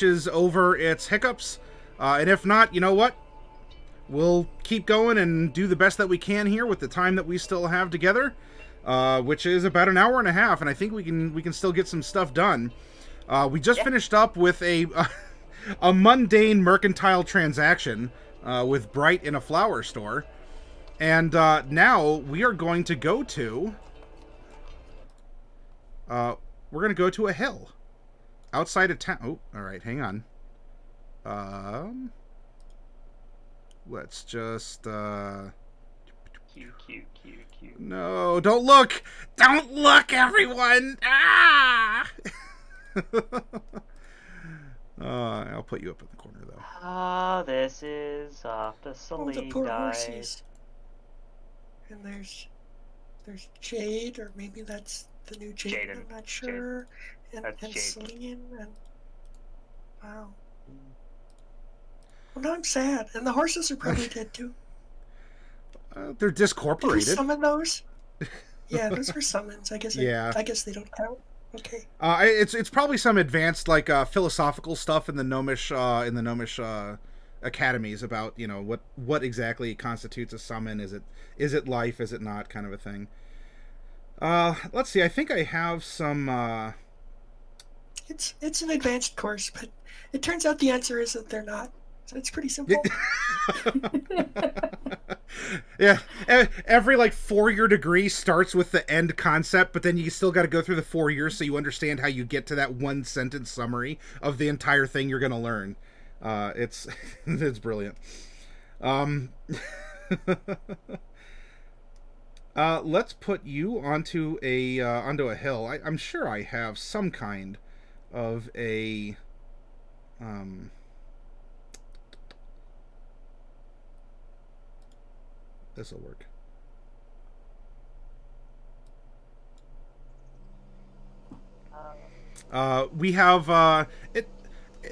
over its hiccups. And if not, you know what? We'll keep going and do the best that we can here with the time that we still have together, which is about an hour and a half, and I think we can still get some stuff done. We just finished up with a mundane mercantile transaction with Bright in a flower store, and now we are going to go to a hill outside of town. Oh, all right, hang on. Let's just Q. No, don't look! Don't look, everyone! Ah! I'll put you up in the corner, though. Ah, this is the Oh, Celine the poor died. horses. And there's Jade, or maybe that's the new Jaiden, I'm not sure. And Celine, and wow. Well, now I'm sad, and the horses are probably dead too. They're discorporated. Did you summon those? Yeah, those are summons. I guess. Yeah. I guess they don't count. Okay. It's probably some advanced philosophical stuff in the Gnomish academies about what exactly constitutes a summon. Is it life? Is it not? Kind of a thing. Let's see. I think I have some. It's an advanced course, but it turns out the answer is that they're not. So it's pretty simple. Yeah, every 4-year degree starts with the end concept, but then you still got to go through the 4 years so you understand how you get to that one sentence summary of the entire thing you're going to learn. It's it's brilliant. Let's put you onto a hill. I'm sure I have some kind of a This will work. We have it.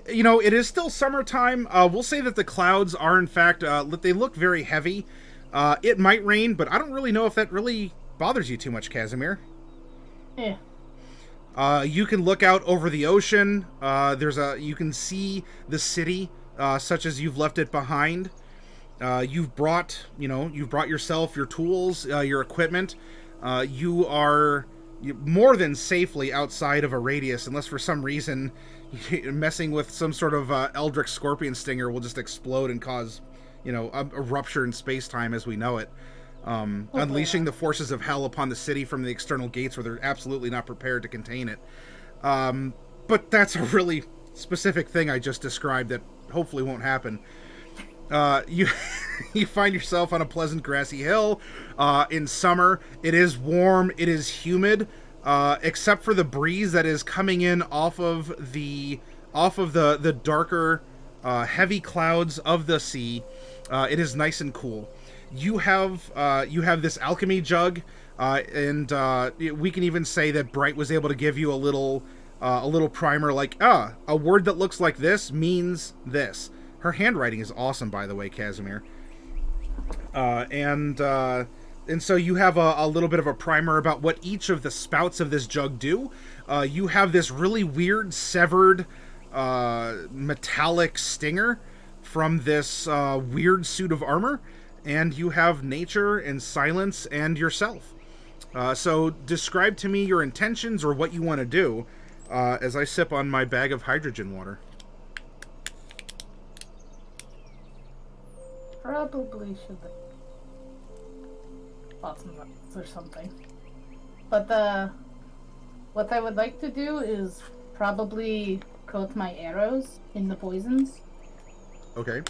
It is still summertime. We'll say that the clouds are, in fact, they look very heavy. It might rain, but I don't really know if that really bothers you too much, Casimir. Yeah. You can look out over the ocean. You can see the city, such as you've left it behind. You've brought yourself your tools, your equipment. You are more than safely outside of a radius, unless for some reason messing with some sort of Eldritch Scorpion Stinger will just explode and cause, a rupture in space-time as we know it. Unleashing the forces of hell upon the city from the external gates where they're absolutely not prepared to contain it. But that's a really specific thing I just described that hopefully won't happen. You find yourself on a pleasant grassy hill. In summer, it is warm, it is humid, except for the breeze that is coming in off of the darker, heavy clouds of the sea. It is nice and cool. You have this alchemy jug, and we can even say that Bright was able to give you a little primer, a word that looks like this means this. Her handwriting is awesome, by the way, Casimir. And so you have a little bit of a primer about what each of the spouts of this jug do. You have this really weird, severed, metallic stinger from this weird suit of armor. And you have nature and silence and yourself. So describe to me your intentions or what you want to do as I sip on my bag of hydrogen water. Probably should have bought some nuts or something. But what I would like to do is probably coat my arrows in the poisons. Okay.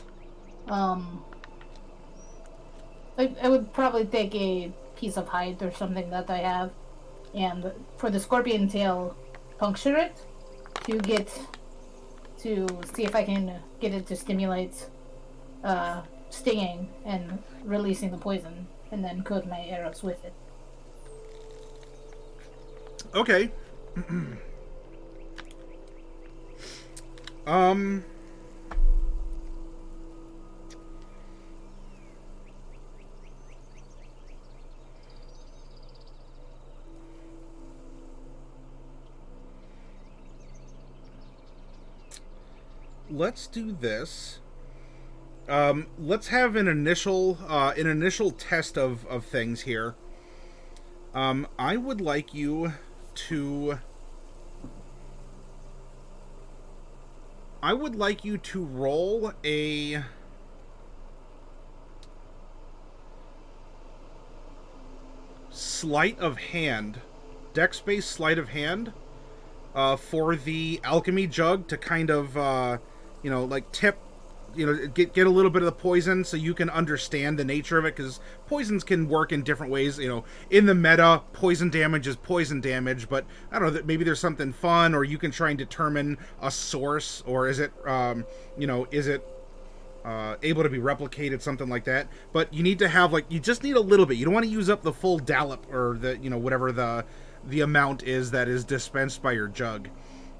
I would probably take a piece of hide or something that I have, and for the scorpion tail, puncture it to see if I can get it to stimulate stinging and releasing the poison, and then coat my arrows with it. Okay. let's do this. Let's have an initial test of things here. I would like you to roll a sleight of hand, dex-based sleight of hand, for the alchemy jug to kind of, like tip, get a little bit of the poison so you can understand the nature of it, because poisons can work in different ways. In the meta, poison damage is poison damage, but I don't know, that maybe there's something fun, or you can try and determine a source, or is it, is it able to be replicated, something like that. But you need to have, you just need a little bit. You don't want to use up the full dollop, or the, whatever the amount is that is dispensed by your jug.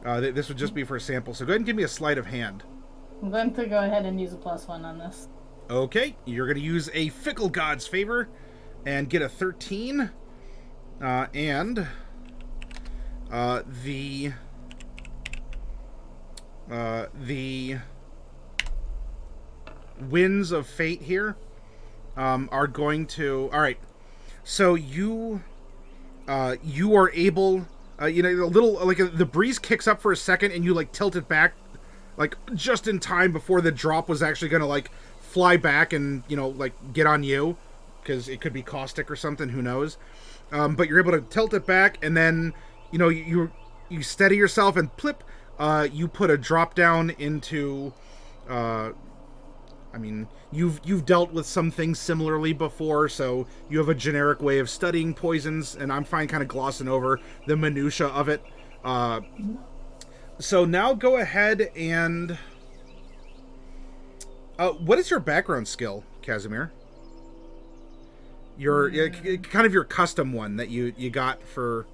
This would just be for a sample. So go ahead and give me a sleight of hand. I'm going to go ahead and use a +1 on this. Okay, you're going to use a Fickle God's Favor and get a 13. And the Winds of Fate here are going to... Alright, so you are able... a little... the breeze kicks up for a second and you, tilt it back, just in time before the drop was actually going to, fly back and, get on you. Because it could be caustic or something, who knows. But you're able to tilt it back, and then, you steady yourself, and plip, you put a drop down into... you've dealt with some things similarly before, so you have a generic way of studying poisons, and I'm fine kind of glossing over the minutia of it. So now go ahead and... what is your background skill, Casimir? Your kind of your custom one that you got for...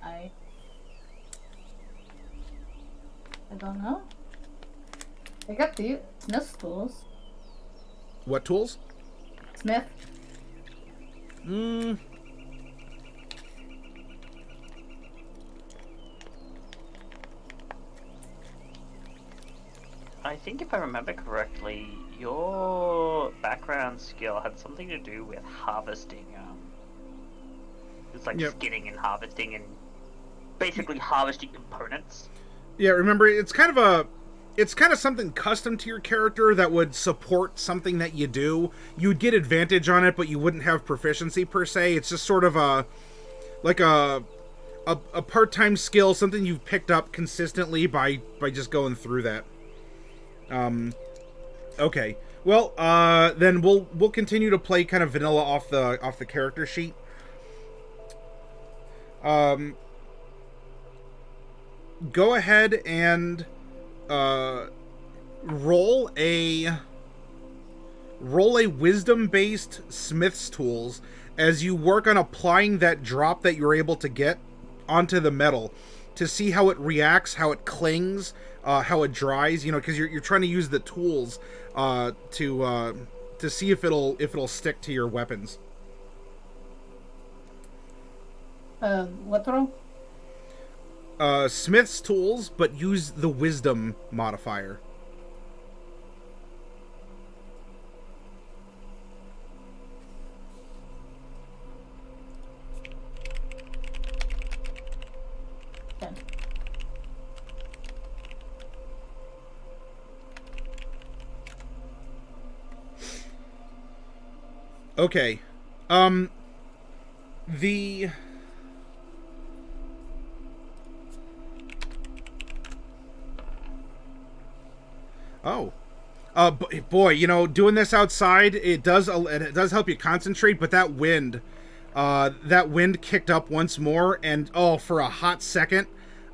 I don't know. I got the Smith's tools. What tools? Smith. I think if I remember correctly, your background skill had something to do with harvesting. It's like skinning and harvesting and basically harvesting components. Yeah, remember, it's kind of something custom to your character that would support something that you do. You would get advantage on it, but you wouldn't have proficiency per se. It's just sort of a part-time skill, something you've picked up consistently by just going through that. Okay. Well, then we'll continue to play kind of vanilla off the character sheet. Go ahead and roll a wisdom-based Smith's tools as you work on applying that drop that you're able to get onto the metal to see how it reacts, how it clings, how it dries. Because you're trying to use the tools to see if it'll stick to your weapons. What roll? Smith's tools, but use the wisdom modifier. Okay. The... Oh. Boy, doing this outside, it does help you concentrate, but that wind kicked up once more, and for a hot second,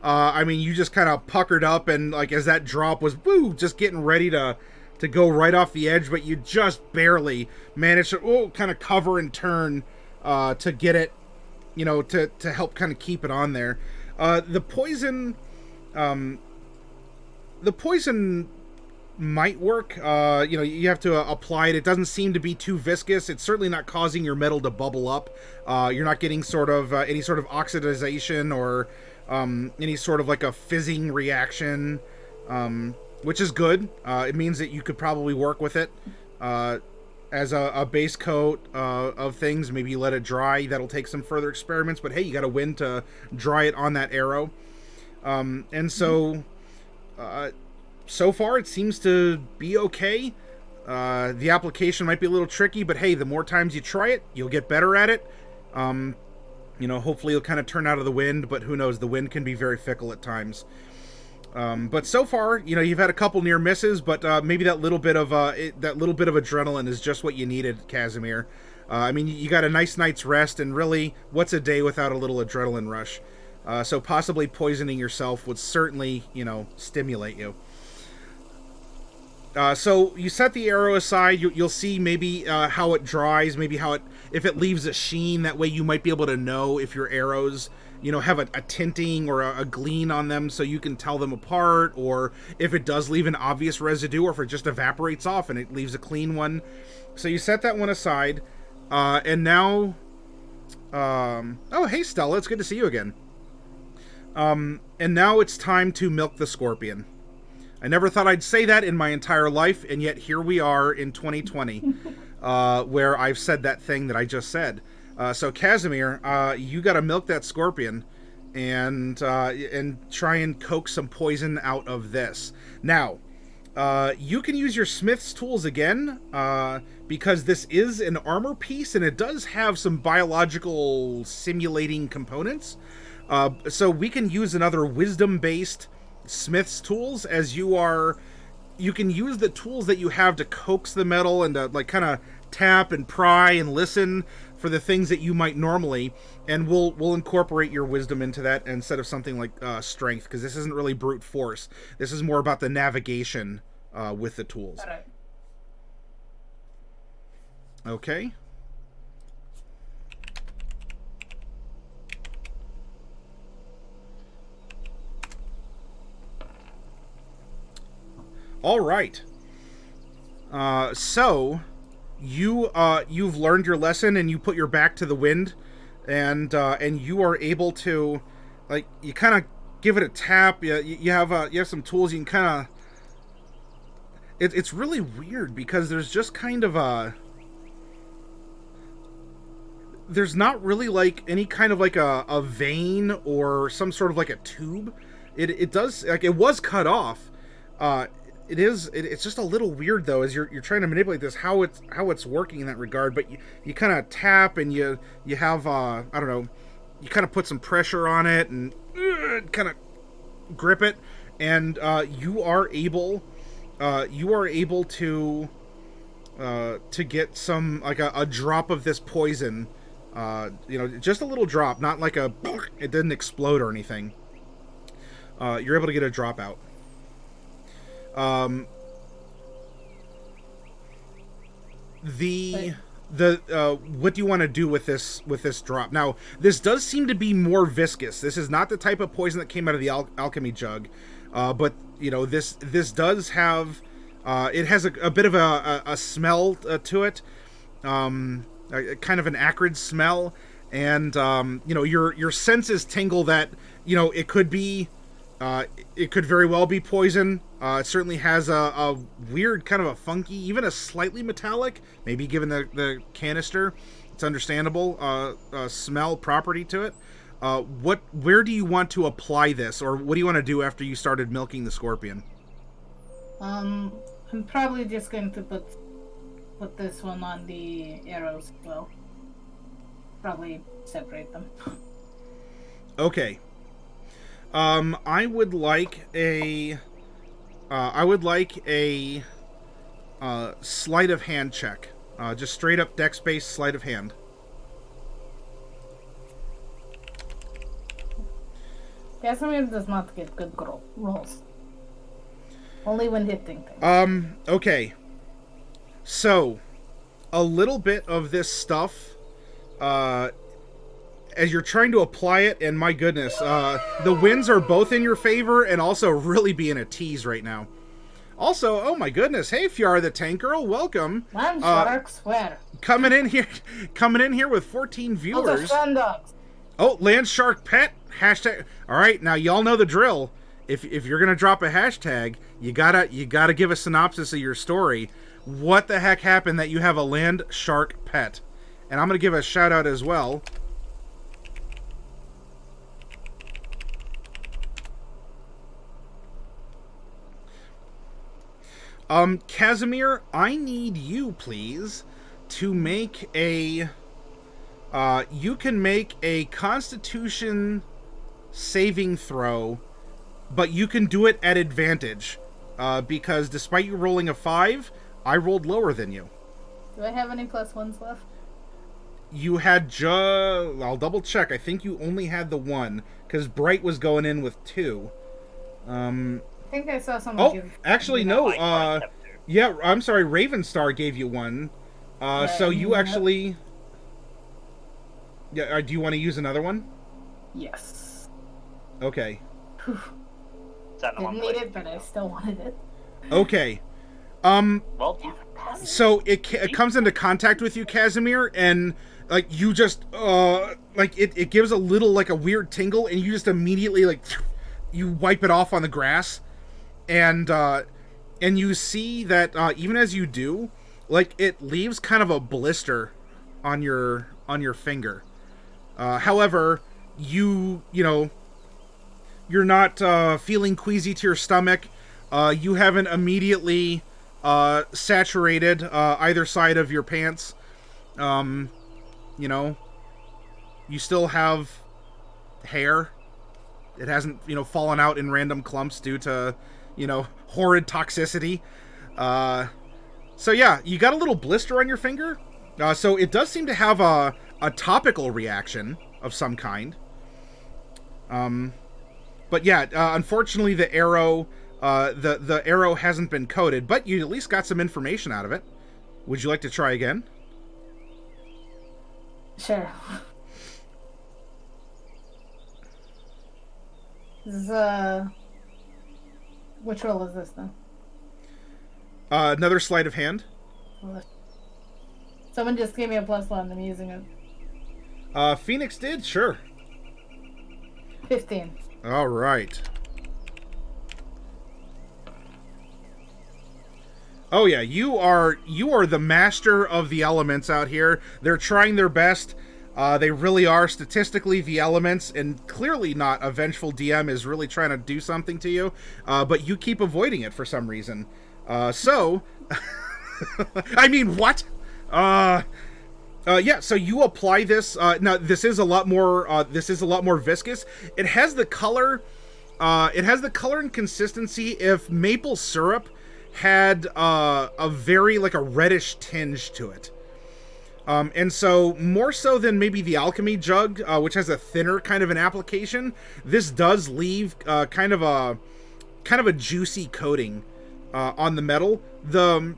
you just kind of puckered up, and as that drop was, just getting ready to go right off the edge, but you just barely managed to, kind of cover and turn, to get it, to help kind of keep it on there. The poison might work. You have to apply it. It doesn't seem to be too viscous. It's certainly not causing your metal to bubble up. You're not getting any sort of oxidization or any sort of like a fizzing reaction, which is good. It means that you could probably work with it as a base coat of things. Maybe you let it dry. That'll take some further experiments, but hey, you got a wind to dry it on that arrow. And so, so far it seems to be okay. The application might be a little tricky, but hey, the more times you try it, you'll get better at it. Hopefully you'll kind of turn out of the wind, but who knows, the wind can be very fickle at times. But so far, you've had a couple near misses, but maybe that little bit of adrenaline is just what you needed, Casimir. You got a nice night's rest, and really, what's a day without a little adrenaline rush? So possibly poisoning yourself would certainly, stimulate you. So you set the arrow aside. You'll see maybe how it dries, maybe if it leaves a sheen. That way you might be able to know if your arrows, have a tinting or a gleam on them, so you can tell them apart, or if it does leave an obvious residue, or if it just evaporates off and it leaves a clean one. So you set that one aside, and now, oh hey Stella, it's good to see you again. And now it's time to milk the scorpion. I never thought I'd say that in my entire life, and yet here we are in 2020, where I've said that thing that I just said. So Casimir, you got to milk that scorpion, and try and coax some poison out of this. Now, you can use your smith's tools again, because this is an armor piece, and it does have some biological simulating components. So we can use another wisdom-based smith's tools, as you can use the tools that you have to coax the metal and to kind of tap and pry and listen for the things that you might normally, and we'll incorporate your wisdom into that instead of something like strength, because this isn't really brute force. This is more about the navigation with the tools. All right. Okay. All right. So you've learned your lesson, and you put your back to the wind, and you are able to, you kind of give it a tap. You have some tools. You can kind of. It's really weird because there's just kind of there's not really any kind of a vein or some sort of a tube. It does, it was cut off. It's just a little weird though, as you're trying to manipulate this, how it's working in that regard. But you kind of tap, and you have I don't know, you kind of put some pressure on it and kind of grip it, and you are able to get some a drop of this poison, just a little drop, not it didn't explode or anything. You're able to get a drop out. What do you want to do with this drop? Now, this does seem to be more viscous. This is not the type of poison that came out of the alchemy jug, but this does have it has a bit of a smell to it, kind of an acrid smell, and your senses tingle that it could be. It could very well be poison. It certainly has a weird, kind of a funky, even a slightly metallic, maybe given the canister, it's understandable, smell property to it. Where do you want to apply this, or what do you want to do after you started milking the scorpion? I'm probably just going to put this one on the arrows as well. Probably separate them. Okay. I would like a sleight of hand check. Just straight up dex-based sleight of hand. Casimir does not get good rolls. Only when hitting things. Okay. So, a little bit of this stuff, as you're trying to apply it, and my goodness, the winds are both in your favor and also really being a tease right now. Also, oh my goodness, hey Fiara the Tank Girl, welcome. Land shark swear. Coming in here with 14 viewers. Dogs. Oh, Land Shark Pet, hashtag. All right, now y'all know the drill. If you're gonna drop a hashtag, you gotta give a synopsis of your story. What the heck happened that you have a land shark pet? And I'm gonna give a shout out as well. Casimir, I need you, please, to make a. You can make a Constitution saving throw, but you can do it at advantage, because despite you rolling a 5, I rolled lower than you. Do I have any +1s left? You had I'll double check. I think you only had the 1, because Bright was going in with 2. I think I saw someone give... Actually, no. Yeah, I'm sorry. Ravenstar gave you 1. So you actually... Yeah, do you want to use another one? Yes. Okay. Didn't need it, but I still wanted it. Okay. Well, so it comes into contact with you, Casimir, and like you just like it gives a little like a weird tingle, and you just immediately like you wipe it off on the grass, and you see that even as you do, like it leaves kind of a blister on your finger. However, you know, you're not feeling queasy to your stomach. You haven't immediately saturated either side of your pants. You know, you still have hair. It hasn't, you know, fallen out in random clumps due to, you know, horrid toxicity. So yeah, you got a little blister on your finger. So it does seem to have a topical reaction of some kind. But yeah, unfortunately the arrow, the arrow hasn't been coated, but you at least got some information out of it. Would you like to try again? Sure. This is, which roll is this, then? Another sleight of hand. Someone just gave me a +1. I'm using it. Phoenix did, sure. 15. All right. Oh yeah, you are the master of the elements out here. They're trying their best. They really are statistically the elements, and clearly not a vengeful DM is really trying to do something to you. But you keep avoiding it for some reason. So, I mean, what? Yeah. So you apply this. Now this is a lot more. This is a lot more viscous. It has the color. It has the color and consistency if maple syrup had a very like a reddish tinge to it. And so more so than maybe the alchemy jug, which has a thinner kind of an application, this does leave kind of a juicy coating on the metal. The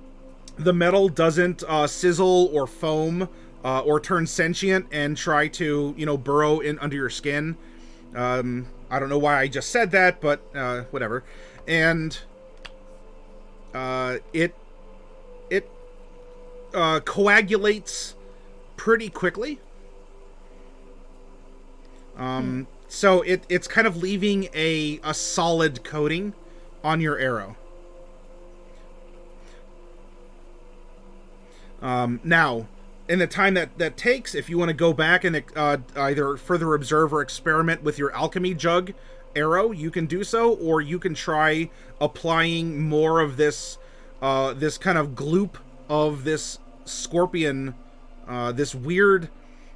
metal doesn't sizzle or foam or turn sentient and try to, you know, burrow in under your skin. I don't know why I just said that, but whatever. And it coagulates pretty quickly. So it's kind of leaving a solid coating on your arrow. Now, in the time that takes, if you want to go back and either further observe or experiment with your alchemy jug arrow, you can do so, or you can try applying more of this this kind of gloop of this scorpion, this weird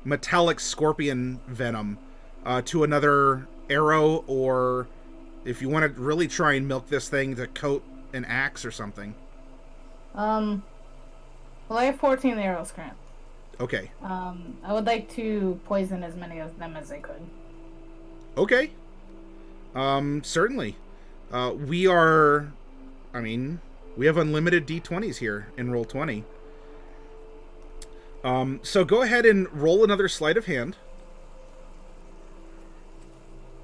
metallic scorpion venom to another arrow, or if you want to really try and milk this thing to coat an axe or something. Well, I have 14 arrows, Grant. Okay. I would like to poison as many of them as I could. Okay. Certainly. We are... I mean, we have unlimited D20s here in Roll20. So go ahead and roll another sleight of hand.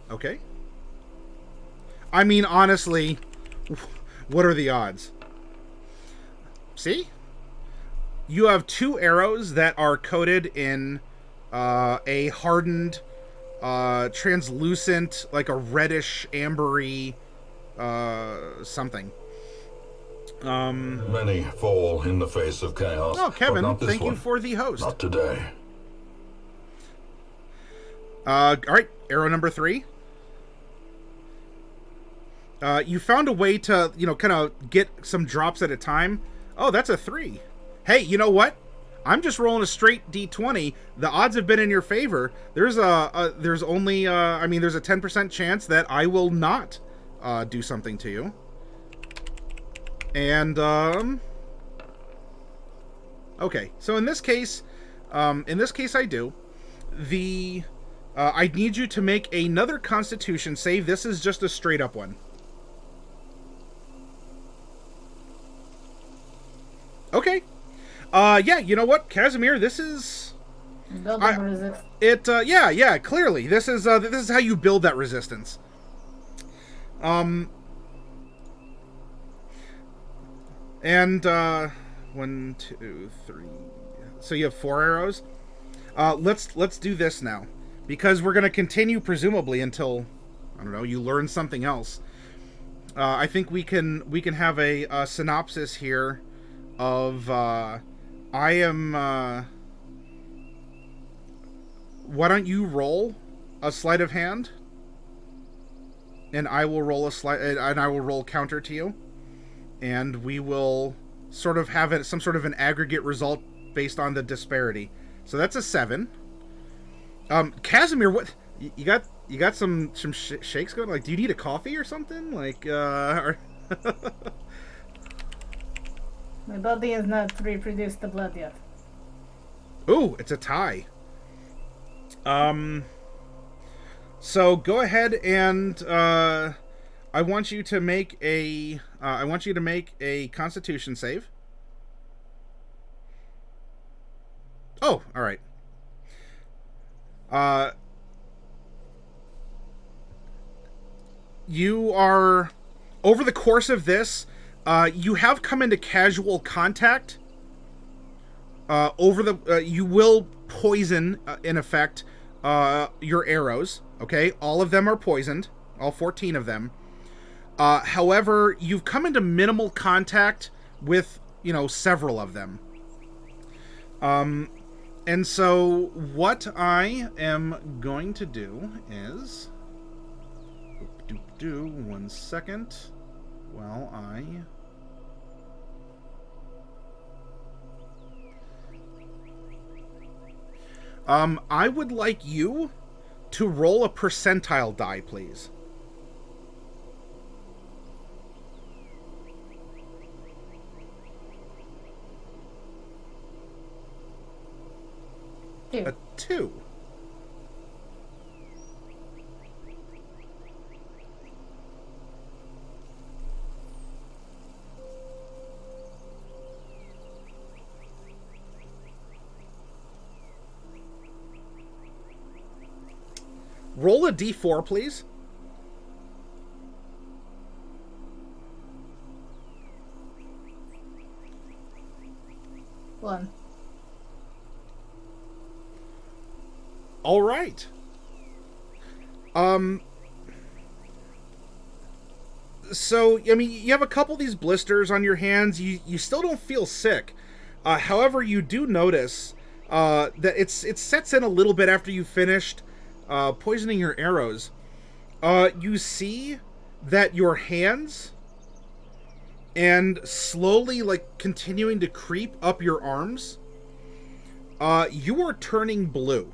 Okay. I mean, honestly, what are the odds? See? You have 2 arrows that are coated in a hardened translucent, like a reddish, ambery, something. Many fall in the face of chaos. Oh, Kevin, but not this thank one. you for the host. Not today. All right, arrow number 3. You found a way to, kind of get some drops at a time. Oh, that's a 3. Hey, you know what? I'm just rolling a straight D20. The odds have been in your favor. There's there's only, there's a 10% chance that I will not do something to you. And, okay. So in this case I do. I need you to make another Constitution save. This is just a straight up one. Okay. Yeah, you know what, Casimir, this is... Building resistance. Yeah, clearly. This is how you build that resistance. And, 1, 2, 3... So you have 4 arrows? Let's do this now. Because we're going to continue, presumably, until, I don't know, you learn something else. I think we can have a synopsis here of, I am, why don't you roll a sleight of hand? And I will roll and I will roll counter to you. And we will sort of have some sort of an aggregate result based on the disparity. So that's a 7. Casimir, what you got some shakes going? Like, do you need a coffee or something? Like, My body has not reproduced the blood yet. Ooh, it's a tie. So go ahead and I want you to make a Constitution save. Oh, all right. You are, over the course of this, you have come into casual contact. You will poison, in effect, your arrows. Okay, all of them are poisoned, all 14 of them. However, you've come into minimal contact with, several of them. And so what I am going to do is, 1 second, while I would like you to roll a percentile die, please. A 2. Roll a d4, please. One. All right. So, you have a couple of these blisters on your hands. You still don't feel sick. However, you do notice that it sets in a little bit after you finished poisoning your arrows. You see that your hands, and slowly, continuing to creep up your arms, you are turning blue.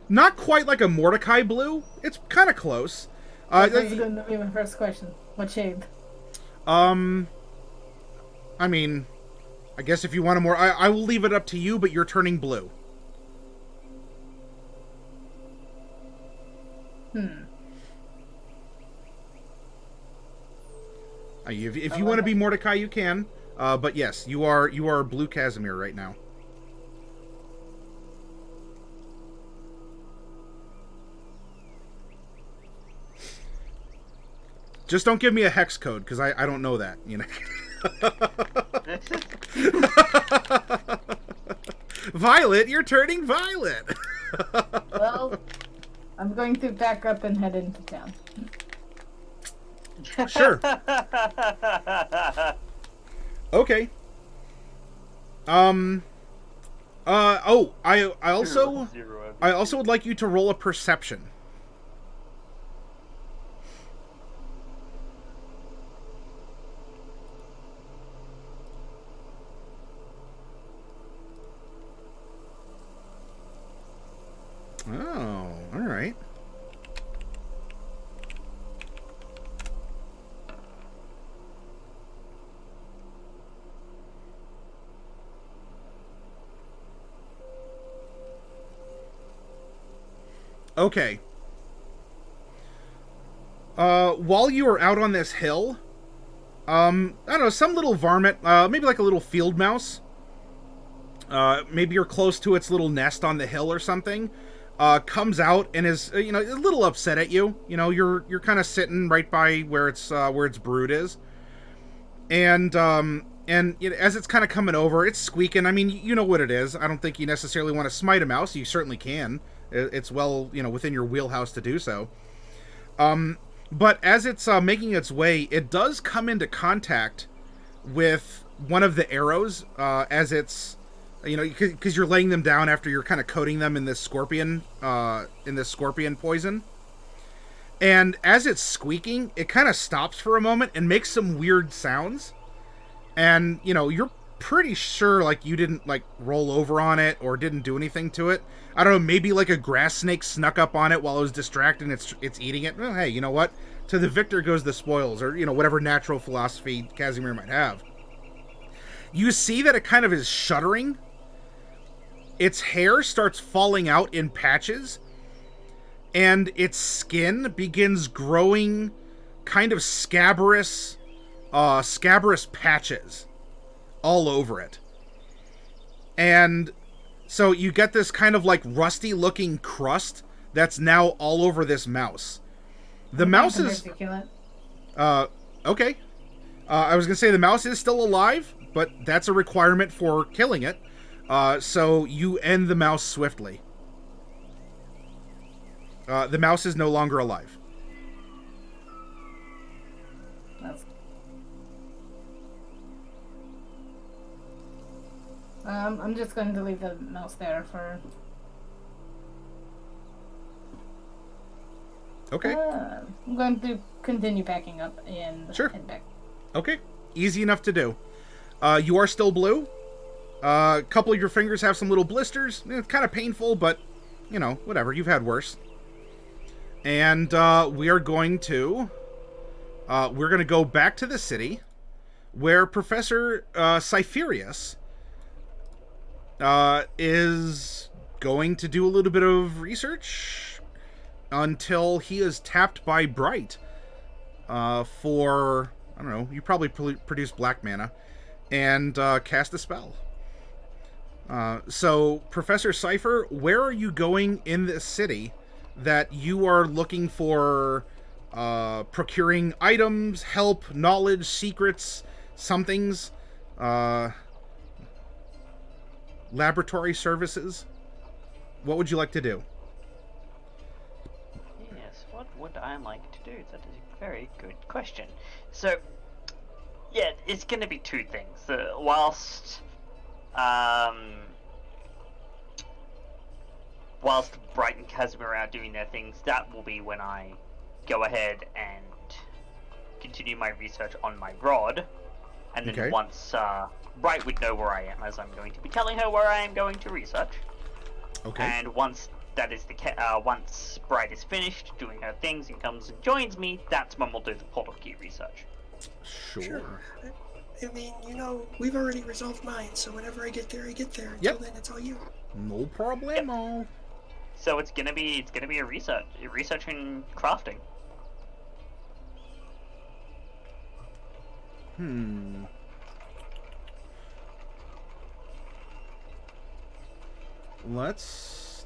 Not quite like a Mordecai blue. It's kind of close. That's going to be my first question. What shade? I guess if you want a more... I will leave it up to you, but you're turning blue. If you want to be Mordecai, you can. But yes, you are blue Casimir right now. Just don't give me a hex code, because I don't know that, Violet, you're turning violet. Well, I'm going to back up and head into town. Sure. Okay. Oh, I also would like you to roll a perception. Oh, all right. Okay. While you were out on this hill, I don't know, some little varmint, maybe like a little field mouse, maybe you're close to its little nest on the hill or something, comes out and is, a little upset at you. You know, you're kind of sitting right by where its brood is, and as it's kind of coming over, it's squeaking. I mean, you know what it is. I don't think you necessarily want to smite a mouse. You certainly can. It's well, within your wheelhouse to do so. But as it's making its way, it does come into contact with one of the arrows as it's, because you're laying them down after you're kind of coating them in this scorpion poison. And as it's squeaking, it kind of stops for a moment and makes some weird sounds. And, you're pretty sure, like, you didn't, like, roll over on it or didn't do anything to it. I don't know, maybe, like, a grass snake snuck up on it while it was distracted and it's eating it. Well, hey, you know what? To the victor goes the spoils, or, whatever natural philosophy Casimir might have. You see that it kind of is shuddering. Its hair starts falling out in patches, and its skin begins growing kind of scabrous patches all over it. And so you get this kind of like rusty looking crust that's now all over this mouse. The mouse is okay. I was gonna say the mouse is still alive, but that's a requirement for killing it. So you end the mouse swiftly. The mouse is no longer alive. I'm just going to leave the mouse there for... Okay. I'm going to continue packing up and head back. Okay. Easy enough to do. You are still blue. A couple of your fingers have some little blisters. It's kind of painful, but, whatever. You've had worse. And we are going to... we're going to go back to the city where Professor Cypherius is going to do a little bit of research until he is tapped by Bright for, I don't know, you probably produce black mana, and cast a spell. So, Professor Cypher, where are you going in this city that you are looking for procuring items, help, knowledge, secrets, somethings, laboratory services? What would you like to do? Yes, what would I like to do? That is a very good question. So, yeah, it's going to be two things. Whilst Bright and Casimir are out doing their things, that will be when I go ahead and continue my research on my rod. And then once Bright would know where I am, as I'm going to be telling her where I am going to research. Okay. And once that is once Bright is finished doing her things and comes and joins me, that's when we'll do the portal key research. Sure. I mean, we've already resolved mine, so whenever I get there, I get there. Until then, it's all you. No problemo. Yep. So it's gonna be a research and crafting. Let's...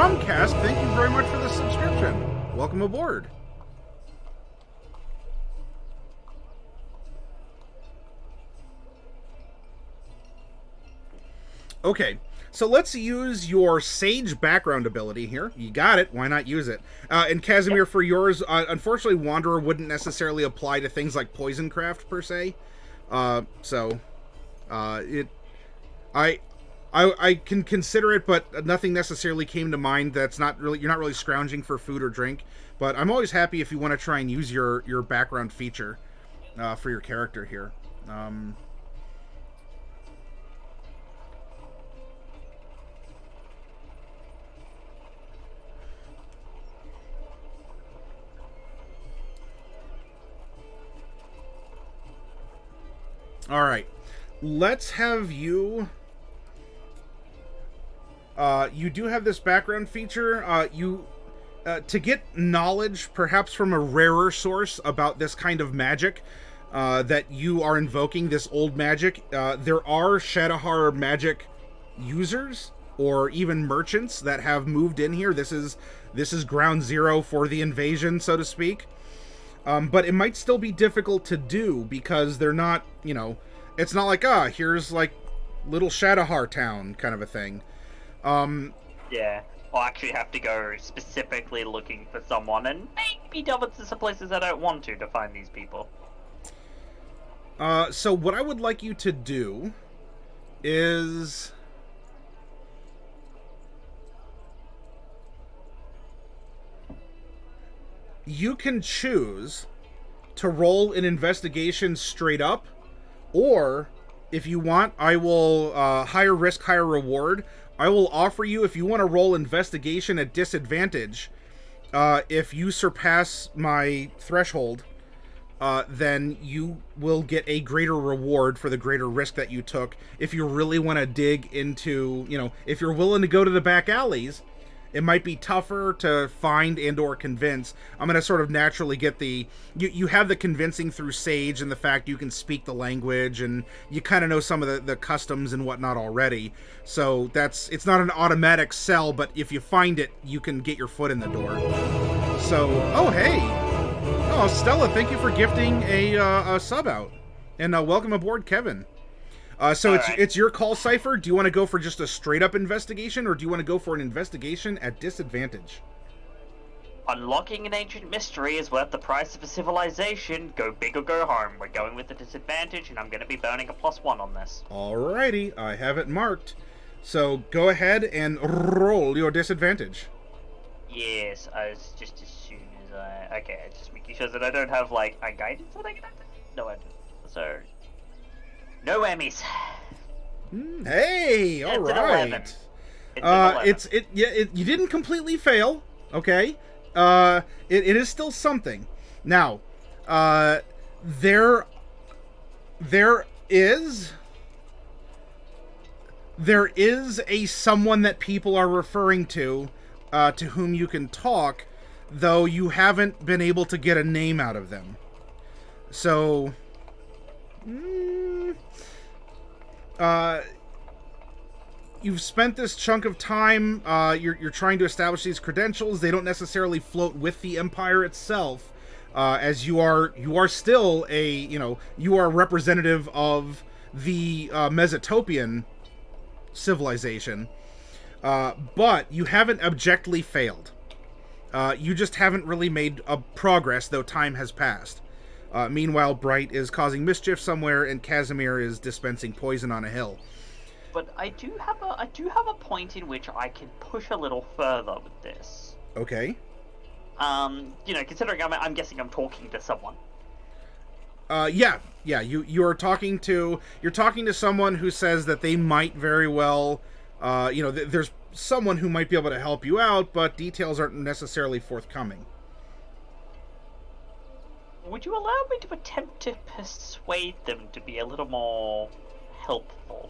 Comcast, thank you very much for the subscription. Welcome aboard. Okay, so let's use your Sage background ability here. You got it. Why not use it? And Casimir, for yours, unfortunately, Wanderer wouldn't necessarily apply to things like Poisoncraft per se. I can consider it, but nothing necessarily came to mind. That's not really, you're not really scrounging for food or drink. But I'm always happy if you want to try and use your background feature for your character here. All right, let's have you. You do have this background feature. To get knowledge, perhaps from a rarer source about this kind of magic that you are invoking, this old magic. There are Shadowhar magic users or even merchants that have moved in here. This is ground zero for the invasion, so to speak. But it might still be difficult to do because they're not, it's not like, here's like little Shadowhar town kind of a thing. Yeah, I'll actually have to go specifically looking for someone and maybe delve into some places I don't want to find these people. So what I would like you to do is... you can choose to roll an investigation straight up, or if you want, I will higher risk, higher reward. I will offer you, if you want to roll investigation at disadvantage, if you surpass my threshold, then you will get a greater reward for the greater risk that you took. If you really want to dig into, if you're willing to go to the back alleys, it might be tougher to find and or convince. I'm going to sort of naturally get you have the convincing through Sage and the fact you can speak the language and you kind of know some of the customs and whatnot already. So it's not an automatic sell, but if you find it, you can get your foot in the door. So, oh, hey. Oh, Stella, thank you for gifting a sub out. And welcome aboard, Kevin. So it's your call, Cypher. Do you want to go for just a straight-up investigation, or do you want to go for an investigation at disadvantage? Unlocking an ancient mystery is worth the price of a civilization. Go big or go home. We're going with the disadvantage, and I'm going to be burning a +1 on this. Alrighty, I have it marked. So go ahead and roll your disadvantage. Yes, just as soon as I... Okay, just making sure that I don't have, like, a guidance that I can have to... No, I don't. So... no Emmys. Hey, all right. You didn't completely fail. Okay. It is still something. Now, there is a someone that people are referring to whom you can talk, though you haven't been able to get a name out of them. So. You've spent this chunk of time, you're trying to establish these credentials. They don't necessarily float with the Empire itself, as you are still you are a representative of the Mesotopian civilization, but you haven't abjectly failed. You just haven't really made progress, though time has passed. Meanwhile, Bright is causing mischief somewhere, and Casimir is dispensing poison on a hill. But I do have a point in which I can push a little further with this. Okay. Considering I'm guessing I'm talking to someone. Yeah. You're talking to someone who says that they might very well, there's someone who might be able to help you out, but details aren't necessarily forthcoming. Would you allow me to attempt to persuade them to be a little more helpful?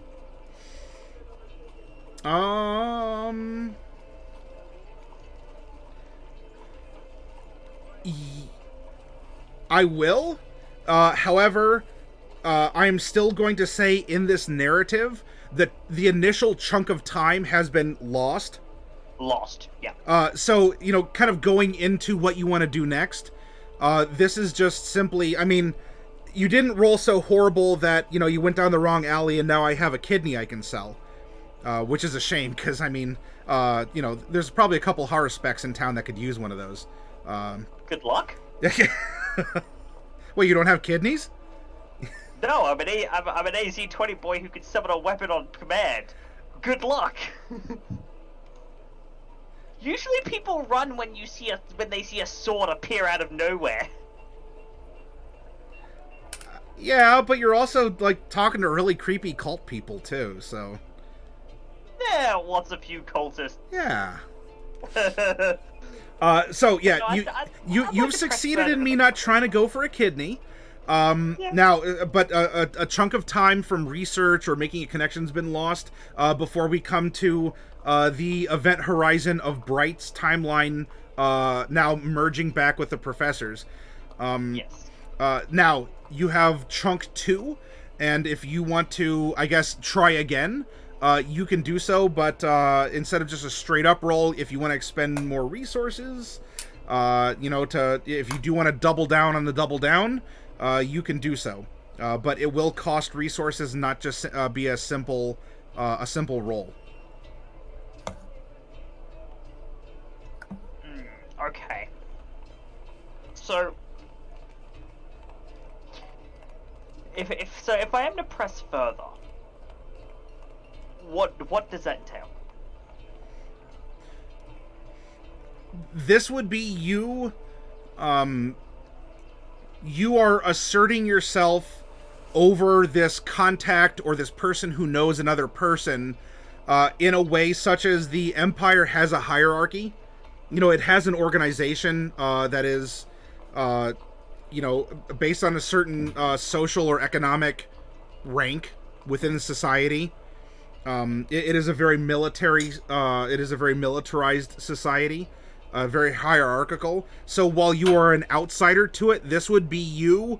I will. However, I am still going to say in this narrative that the initial chunk of time has been lost. Lost. Yeah. So, kind of going into what you want to do next, this is just simply, I mean, you didn't roll so horrible that, you went down the wrong alley and now I have a kidney I can sell. Which is a shame, because, I mean, there's probably a couple horror specs in town that could use one of those. Good luck. Wait, you don't have kidneys? No, I'm an AZ-20 boy who can summon a weapon on command. Good luck. Usually people run when they see a sword appear out of nowhere. Yeah, but you're also, like, talking to really creepy cult people, too, so... Yeah, lots of few cultists. Yeah. So, yeah, you've succeeded in me not trying to go for a kidney. Yeah. Now, but a chunk of time from research or making a connection's been lost before we come to the event horizon of Bright's timeline now merging back with the professor's. Yes. Now, you have chunk 2, and if you want to, I guess, try again, you can do so, but instead of just a straight-up roll, if you want to expend more resources, if you do want to double down on the double down, you can do so. But it will cost resources, not just be a simple roll. Okay. So, if I am to press further, what does that entail? This would be you. You are asserting yourself over this contact or this person who knows another person in a way such as the Empire has a hierarchy. It has an organization that is, based on a certain social or economic rank within society. It is a very militarized society, very hierarchical. So while you are an outsider to it, this would be you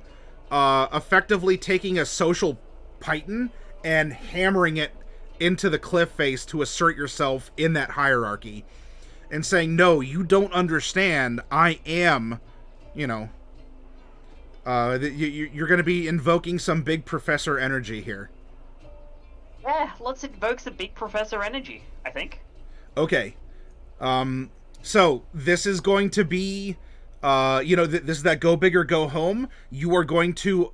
effectively taking a social python and hammering it into the cliff face to assert yourself in that hierarchy. And saying, no, you don't understand, I am, you're going to be invoking some big professor energy here. Yeah, let's invoke some big professor energy, I think. Okay. So, this is going to be, this is that go big or go home. You are going to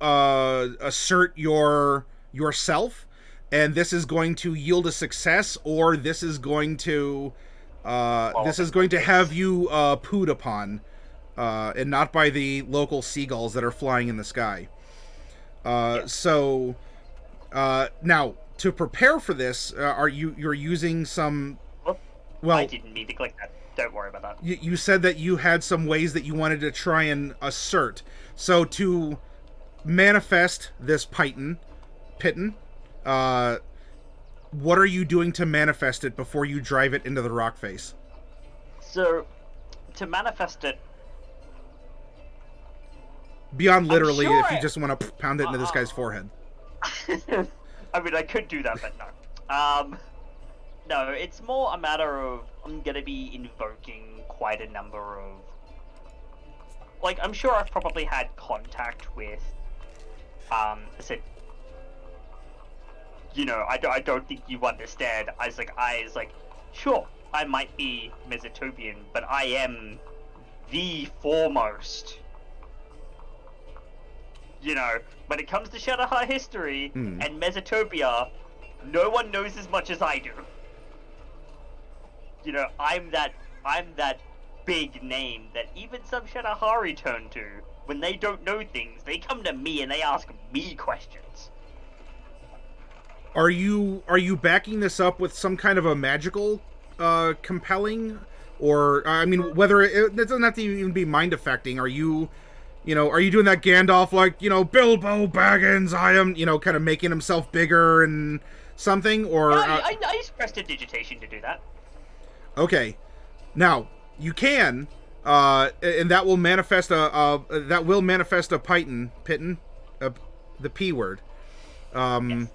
assert yourself, and this is going to yield a success, or this is going to... this is going to have you pooed upon, and not by the local seagulls that are flying in the sky. So, now, to prepare for this, you're using some... Well, I didn't mean to click that. Don't worry about that. You said that you had some ways that you wanted to try and assert. So, to manifest this python, what are you doing to manifest it before you drive it into the rock face? So, to manifest it... Beyond literally, if you just want to pound it into this guy's forehead. I mean, I could do that, but no. No, it's more a matter of I'm going to be invoking quite a number of... Like, I'm sure I've probably had contact with... I said... I don't think you understand. I was like, sure, I might be Mesotopian, but I am the foremost. When it comes to Shadowheart history and Mesotopia, no one knows as much as I do. I'm that big name that even some Shadowhari turn to. When they don't know things, they come to me and they ask me questions. Are you backing this up with some kind of a magical compelling, or I mean, whether it doesn't have to even be mind affecting? Are you doing that Gandalf like Bilbo Baggins? I am kind of making himself bigger and something, or I used prestidigitation to do that. Okay, now you can, and that will manifest a python, the P word. Yes.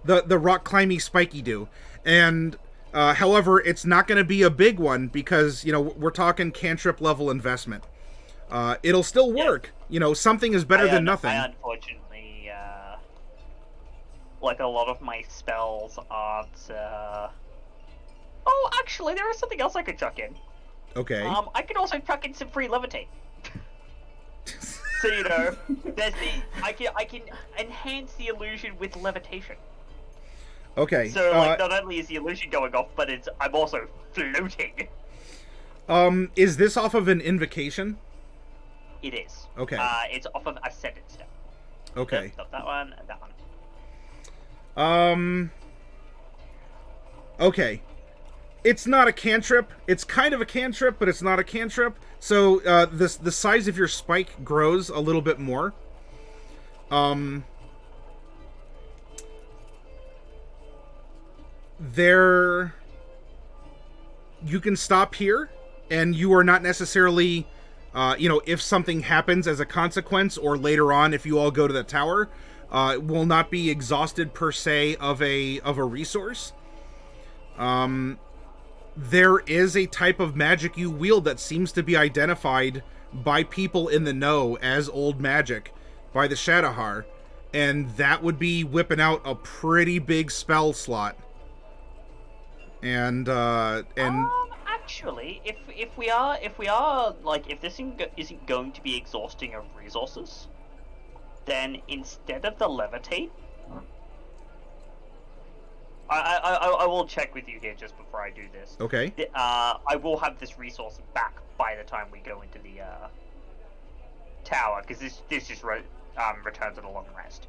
The rock climbing spiky do, and However, it's not going to be a big one because, we're talking cantrip level investment. It'll still work. Something is better than nothing. I unfortunately, like a lot of my spells aren't. Oh, actually, there is something else I could chuck in. Okay. I could also chuck in some free levitate. So there's I can enhance the illusion with levitation. Okay. So not only is the illusion going off, but I'm also floating. Is this off of an invocation? It is. Okay. It's off of Ascended Step. Okay. Yep, that one, and that one. Okay. It's not a cantrip. It's kind of a cantrip, but it's not a cantrip. So, the size of your spike grows a little bit more. You can stop here, and you are not necessarily, if something happens as a consequence, or later on, if you all go to the tower, will not be exhausted per se of a resource. There is a type of magic you wield that seems to be identified by people in the know as old magic by the Shadowhar, and that would be whipping out a pretty big spell slot. And actually, if we are like, if this isn't going to be exhausting of resources, then instead of the levitate, I will check with you here just before I do this. Okay. I will have this resource back by the time we go into the tower, because this just returns at a long rest.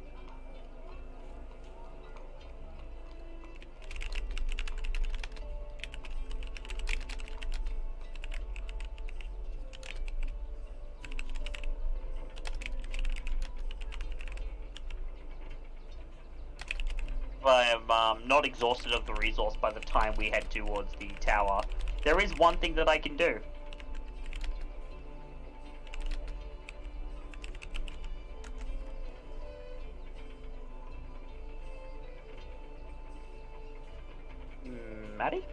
I am not exhausted of the resource by the time we head towards the tower. There is one thing that I can do. Maddie?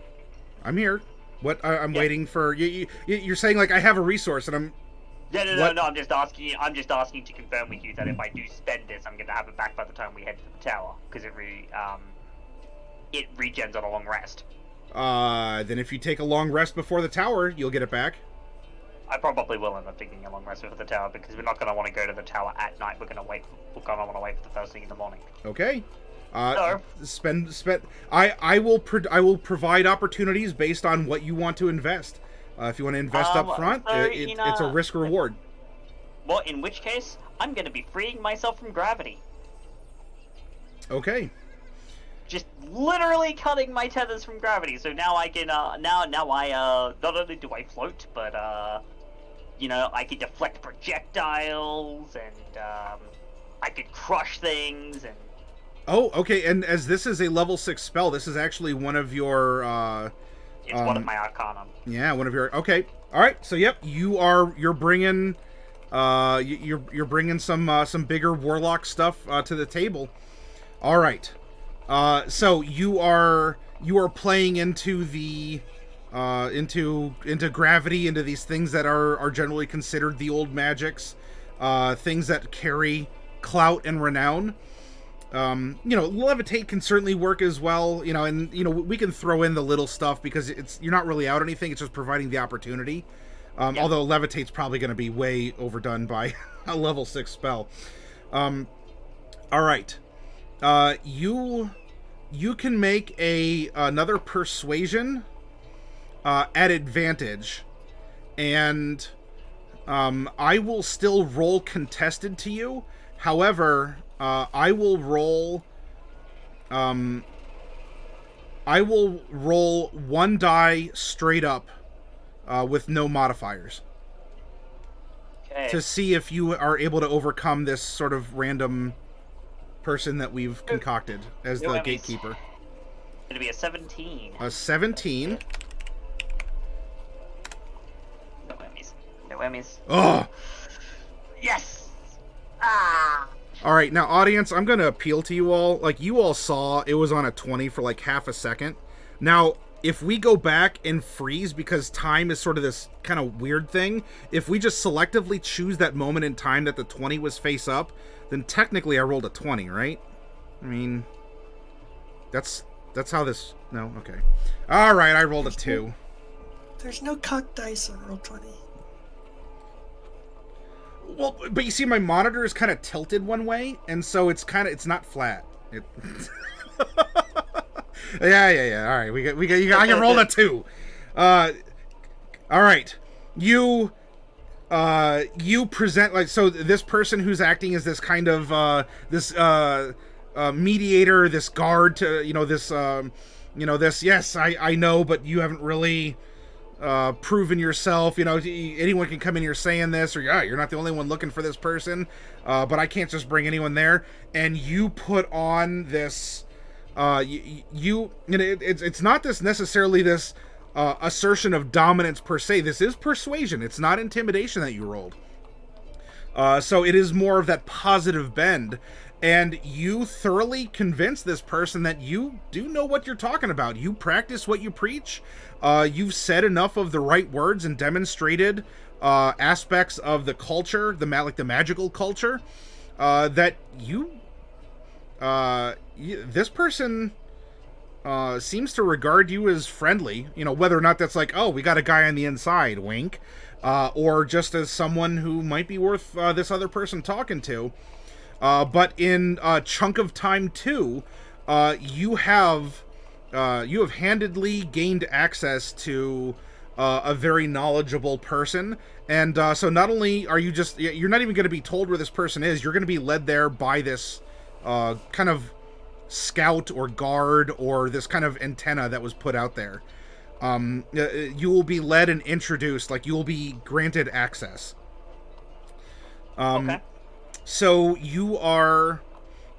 I'm here. What? I'm waiting for you. You're saying like I have a resource, and I'm. No. I'm just asking to confirm with you that if I do spend this, I'm going to have it back by the time we head to the tower, because it regens on a long rest. Then if you take a long rest before the tower, you'll get it back. I probably will end up taking a long rest before the tower, because we're not going to want to go to the tower at night. We're going to want to wait for the first thing in the morning. Okay. No. Spend. I will provide opportunities based on what you want to invest. If you want to invest up front, it's a risk reward. Well, in which case, I'm going to be freeing myself from gravity. Okay. Just literally cutting my tethers from gravity. So now I can now I not only do I float, but I can deflect projectiles, and I could crush things, and. Oh, okay. And as this is a level 6 spell, this is actually one of your. It's one of my Arcanum. Yeah, one of your. Okay, all right. So yep, you're bringing, you're bringing some bigger warlock stuff to the table. All right. So you are playing into the into gravity, into these things that are generally considered the old magics, things that carry clout and renown. Levitate can certainly work as well, and we can throw in the little stuff because you're not really out anything, it's just providing the opportunity. Although Levitate's probably going to be way overdone by a level 6 spell. All right. You can make another persuasion at advantage, and I will still roll contested to you. However, I will roll one die straight up with no modifiers. Okay. To see if you are able to overcome this sort of random person that we've concocted as the gatekeeper. It'll be a 17. A 17. No whammies. No whammies. Oh! Yes! Ah! Alright, now audience, I'm going to appeal to you all. Like, you all saw it was on a 20 for like half a second. Now, if we go back and freeze, because time is sort of this kind of weird thing, if we just selectively choose that moment in time that the 20 was face up, then technically I rolled a 20, right? I mean, that's how this... No? Okay. Alright, I rolled a 2. There's no cocked dice on roll 20. Well, but you see, my monitor is kind of tilted one way, and so it's not flat. Yeah. All right, I can roll a 2. All right, you present, like, so this person who's acting as this kind of mediator, this guard to this. Yes, I know, but you haven't really proven yourself. Anyone can come in here saying this, or you're not the only one looking for this person, but I can't just bring anyone there. And you put on this it's not this necessarily this assertion of dominance per se. This is persuasion. It's not intimidation that you rolled, so it is more of that positive bend. And you thoroughly convince this person that you do know what you're talking about. You practice what you preach. You've said enough of the right words and demonstrated aspects of the culture, the magical culture, that this person seems to regard you as friendly. Whether or not that's like, oh, we got a guy on the inside, wink, or just as someone who might be worth this other person talking to. But in Chunk of Time 2, you have handedly gained access to a very knowledgeable person, and so not only are you're not even going to be told where this person is, you're going to be led there by this kind of scout or guard, or this kind of antenna that was put out there. You will be led and introduced, like you will be granted access. Okay. So you are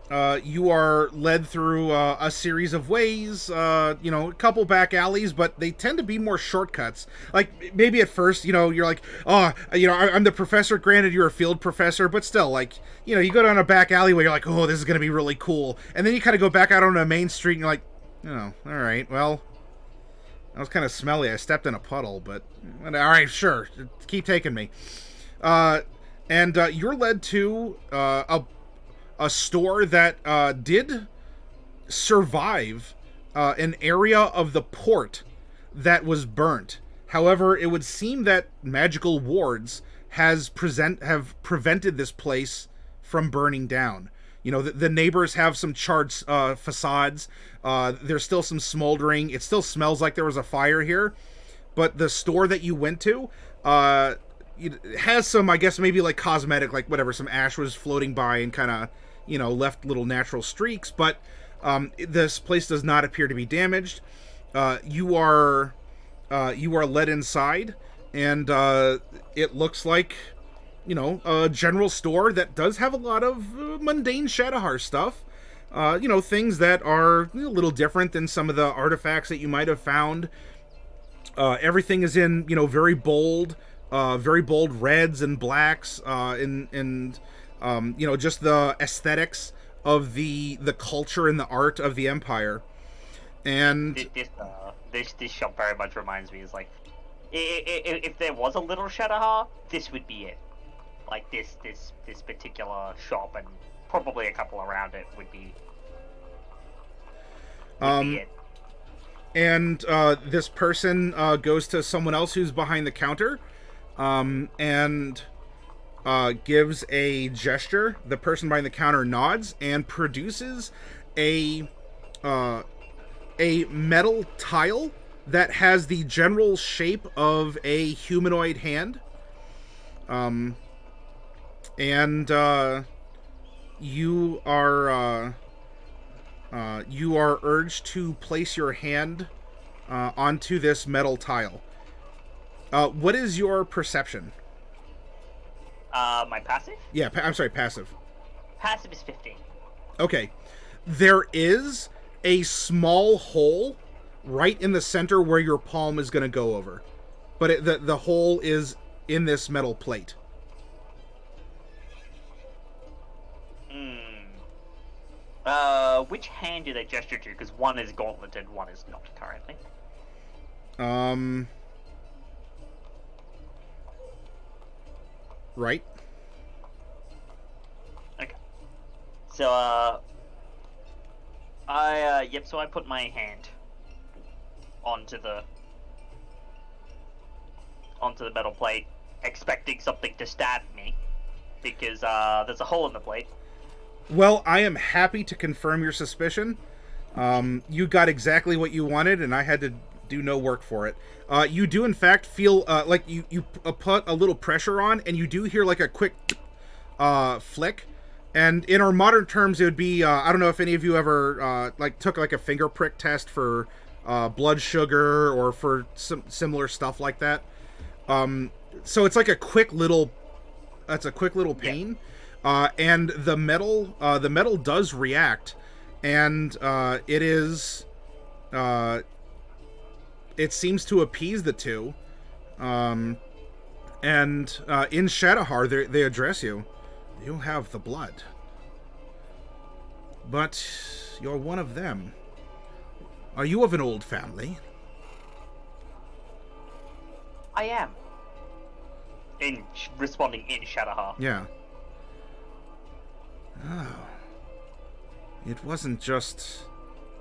led through a series of ways, a couple back alleys, but they tend to be more shortcuts. Like, maybe at first, you're like, oh, I'm the professor. Granted, you're a field professor, but still, like, you go down a back alleyway, you're like, oh, this is going to be really cool. And then you kind of go back out on a main street, and you're like, oh, all right, well, that was kind of smelly. I stepped in a puddle, but all right, sure, keep taking me. And you're led to a store that did survive an area of the port that was burnt. However, it would seem that magical wards have prevented this place from burning down. The neighbors have some charred facades. There's still some smoldering. It still smells like there was a fire here. But the store that you went to it has some, I guess, maybe like cosmetic, like whatever, some ash was floating by and kind of, left little natural streaks, but this place does not appear to be damaged. You are led inside, and it looks like, a general store that does have a lot of mundane Shadowheart stuff. Things that are a little different than some of the artifacts that you might have found. Everything is in, very bold reds and blacks, and just the aesthetics of the culture and the art of the Empire. And this shop very much reminds me, is like, if there was a little Shadowheart, this would be it. Like, this particular shop, and probably a couple around it would be it. And this person goes to someone else who's behind the counter, and gives a gesture. The person behind the counter nods and produces a metal tile that has the general shape of a humanoid hand. And you are urged to place your hand onto this metal tile. What is your perception? My passive? Yeah, I'm sorry, passive. Passive is 15. Okay. There is a small hole right in the center where your palm is going to go over. But the hole is in this metal plate. Which hand did I gesture to? Because one is gauntleted, one is not currently. Right. Okay. So, so I put my hand onto the metal plate, expecting something to stab me, because, there's a hole in the plate. Well, I am happy to confirm your suspicion. You got exactly what you wanted, and I had to do no work for it. You do, in fact, feel like you put a little pressure on, and you do hear like a quick flick. And in our modern terms, it would be I don't know if any of you ever took like a finger prick test for blood sugar or for some similar stuff like that. So it's like a quick little pain. Yeah. And the metal does react, and it seems to appease the two. And in Shadowheart, they address you. You have the blood, but you're one of them. Are you of an old family? I am. Responding in Shadowheart. Yeah. Oh. It wasn't just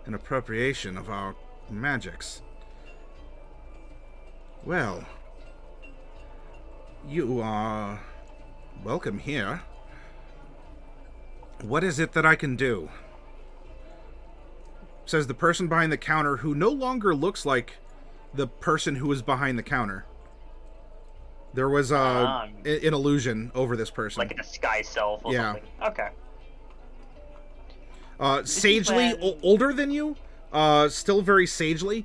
an appropriation of our magics. Well, you are welcome here. What is it that I can do? Says the person behind the counter, who no longer looks like the person who was behind the counter. There was an illusion over this person. Like a disguise self or something. Okay. Sagely, older than you, still very sagely,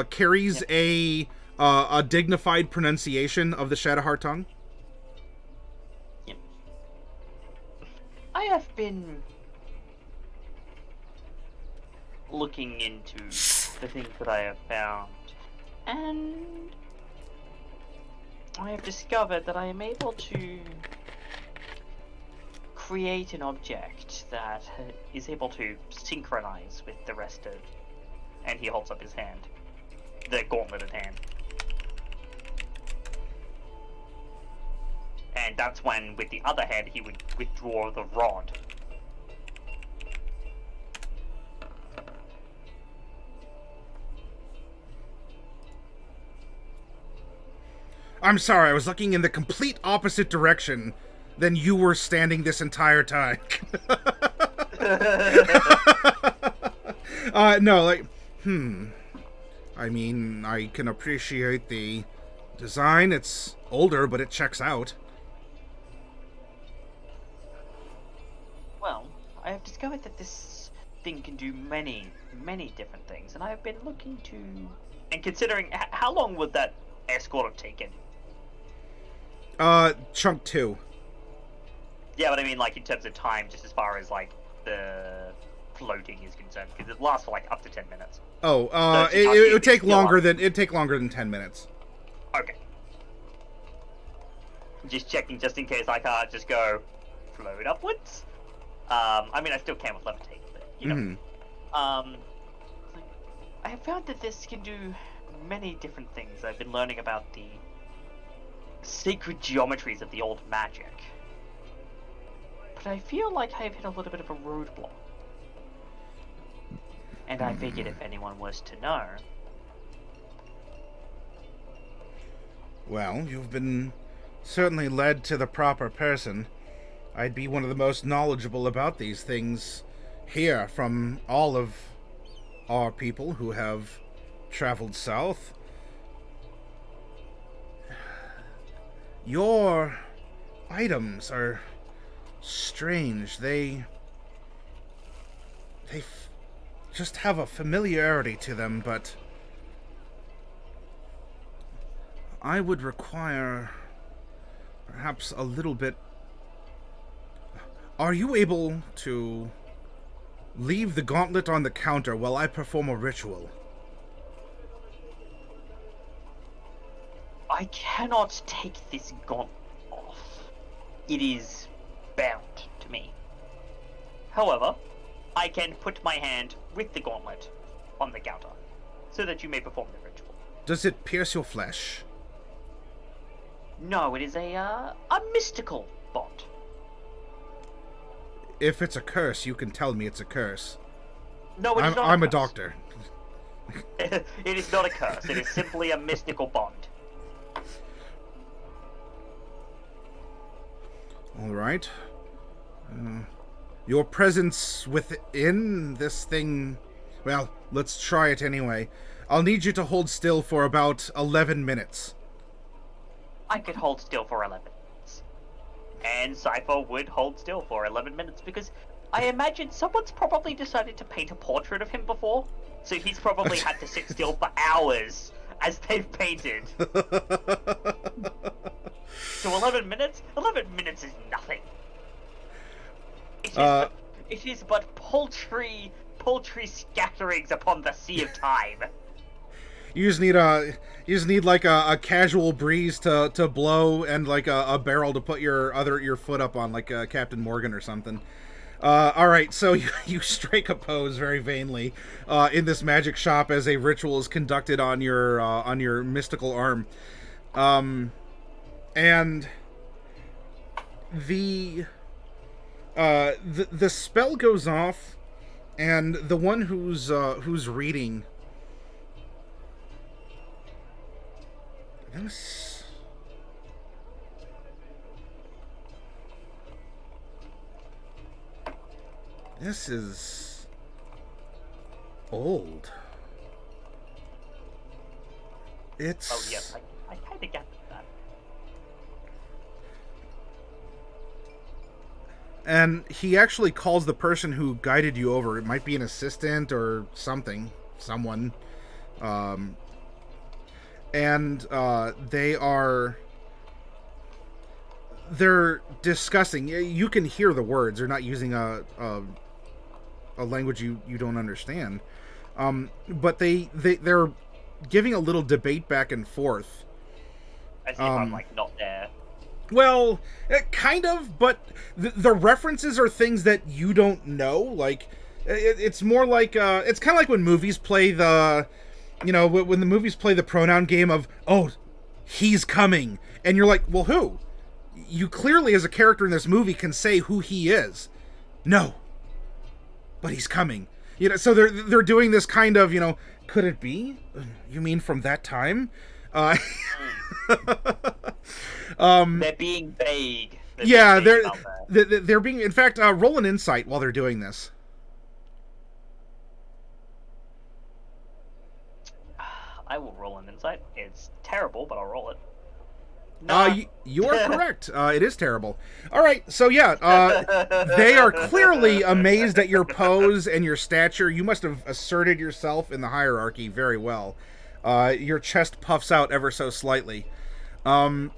carries a dignified pronunciation of the Shadowheart tongue. Yep. I have been looking into the things that I have found, and I have discovered that I am able to create an object that is able to synchronize with the rest of... And he holds up his hand. The gauntleted hand. And that's when, with the other hand, he would withdraw the rod. I'm sorry, I was looking in the complete opposite direction than you were standing this entire time. No, I mean, I can appreciate the design. It's older, but it checks out. Well, I have discovered that this thing can do many, many different things, and I have been looking to... And considering... How long would that escort have taken? Chunk 2. Yeah, but I mean, like, in terms of time, just as far as, like, the floating is concerned, because it lasts for, like, up to 10 minutes. Oh, so it would take longer than... It'd take longer than 10 minutes. Okay. Just checking, just in case I can't just go float upwards. I mean, I still can with levitate, but, you know. Mm-hmm. I have found that this can do many different things. I've been learning about the sacred geometries of the old magic. But I feel like I've hit a little bit of a roadblock. And I figured if anyone was to know... Well, you've been certainly led to the proper person. I'd be one of the most knowledgeable about these things here from all of our people who have traveled south. Your items are strange. They just have a familiarity to them, but I would require perhaps a little bit... Are you able to leave the gauntlet on the counter while I perform a ritual? I cannot take this gauntlet off. It is bound to me. However, I can put my hand with the gauntlet on the counter, so that you may perform the ritual. Does it pierce your flesh? No, it is a mystical bond. If it's a curse, you can tell me it's a curse. No, it is not. I'm a a doctor. It is not a curse. It is simply a mystical bond. All right. Your presence within this thing... Well, let's try it anyway. I'll need you to hold still for about 11 minutes. I could hold still for 11 minutes. And Cypher would hold still for 11 minutes because I imagine someone's probably decided to paint a portrait of him before. So he's probably had to sit still for hours as they've painted. So 11 minutes? 11 minutes is nothing. It is but paltry scatterings upon the sea of time. You just need like a casual breeze to blow and like a barrel to put your foot up on, like Captain Morgan or something. All right, so you strike a pose very vainly in this magic shop as a ritual is conducted on your mystical arm, and the spell goes off, and the one who's reading this. This is old. It's... Oh, yes, I kind of get that. And he actually calls the person who guided you over. It might be an assistant or something. Someone. They're discussing. You can hear the words. They're not using a language you don't understand. But they're giving a little debate back and forth. As if I'm, like, not there. Well, kind of, but the references are things that you don't know. Like, it's more like, it's kind of like when movies play when the movies play the pronoun game of, oh, he's coming. And you're like, well, who? You clearly, as a character in this movie, can say who he is. No. But he's coming. So they're doing this kind of, could it be? You mean from that time? They're being vague. They're being... In fact, roll an insight while they're doing this. I will roll an insight. It's terrible, but I'll roll it. You are correct. It is terrible. All right, so yeah, they are clearly amazed at your pose and your stature. You must have asserted yourself in the hierarchy very well. Your chest puffs out ever so slightly. There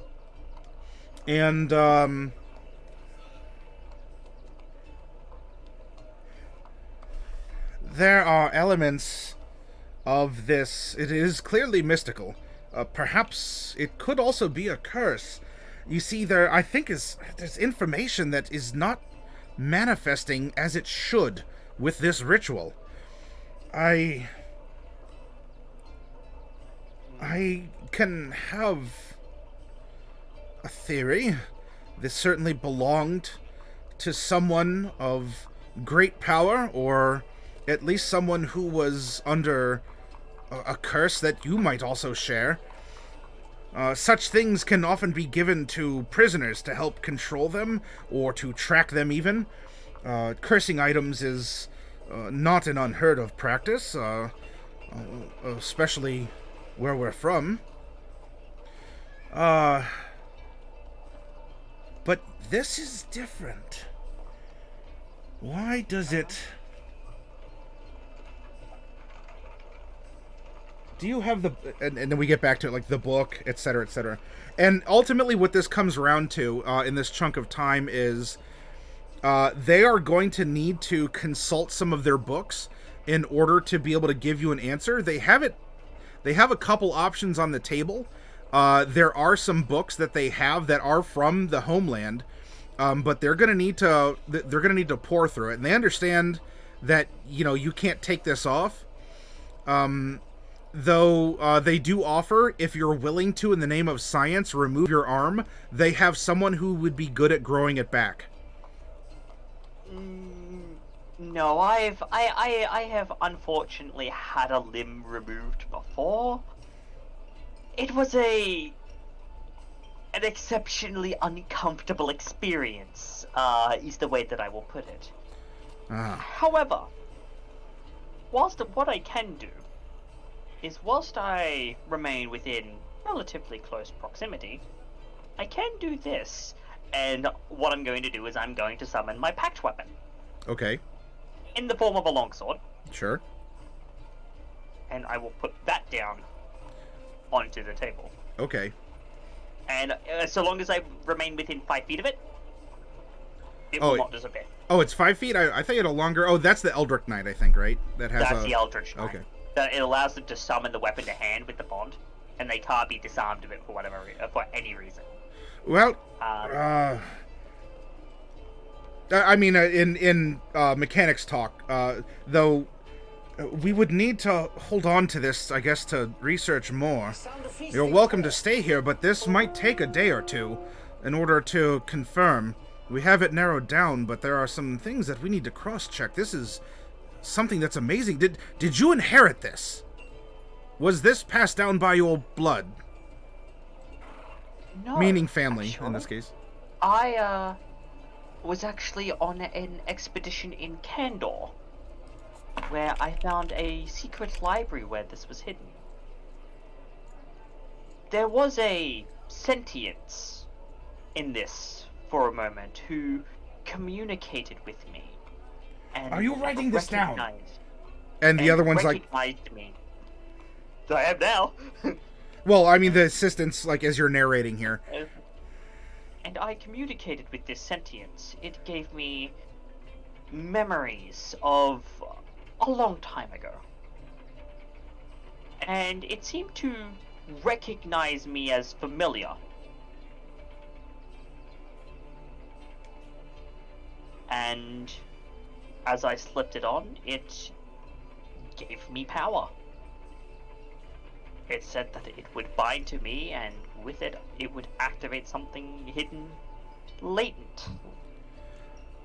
are elements of this. It is clearly mystical. Perhaps it could also be a curse. You see, I think there's information that is not manifesting as it should with this ritual. I can have a theory. This certainly belonged to someone of great power, or at least someone who was under a curse that you might also share. Such things can often be given to prisoners to help control them, or to track them even. Cursing items is not an unheard of practice, especially where we're from. But this is different. Why does it... Do you have the... And then we get back to it, like the book, etc., etc. And ultimately what this comes around to in this chunk of time is they are going to need to consult some of their books in order to be able to give you an answer. They have a couple options on the table. There are some books that they have that are from the homeland, but they're going to need to pour through it. And they understand that, you can't take this off. though they do offer, if you're willing to, in the name of science, remove your arm, they have someone who would be good at growing it back. No, I have unfortunately had a limb removed before. It was an exceptionally uncomfortable experience, is the way that I will put it. However, what I can do is, whilst I remain within relatively close proximity, I can do this. And what I'm going to do is I'm going to summon my pact weapon. Okay. In the form of a longsword. Sure. And I will put that down onto the table. Okay. And so long as I remain within 5 feet of it, it will not disappear. Oh, it's 5 feet? I thought you had a longer... Oh, that's the Eldritch Knight, I think, right? That's the Eldritch Knight. Okay. It allows them to summon the weapon to hand with the bond, and they can't be disarmed of it for any reason. Well, I mean, in mechanics talk, though, we would need to hold on to this, I guess, to research more. You're welcome to stay here, but this might take a day or two in order to confirm. We have it narrowed down, but there are some things that we need to cross-check. This is something that's amazing. Did you inherit this? Was this passed down by your blood? No. Meaning family, in this case. I, was actually on an expedition in Kandor, where I found a secret library where this was hidden. There was a sentience in this for a moment who communicated with me. And are you writing this down? And the other one's like... recognized me. I am now. Well, I mean, the assistant's like, as you're narrating here. And I communicated with this sentience. It gave me memories of a long time ago. And it seemed to recognize me as familiar. And as I slipped it on, it gave me power. It said that it would bind to me, and with it, it would activate something hidden, latent.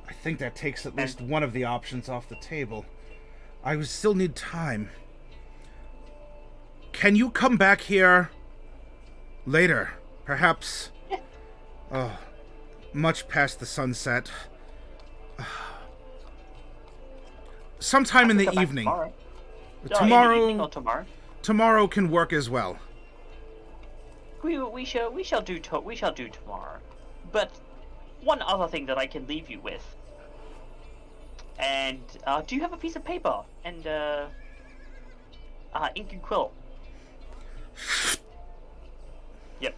I think that takes at least one of the options off the table. I would still need time. Can you come back here later? Perhaps... Yeah. Oh, much past the sunset. Sometime in the evening. Tomorrow. In the evening or tomorrow? Tomorrow can work as well. We shall do tomorrow. But one other thing that I can leave you with. And do you have a piece of paper and ink and quill? Yep.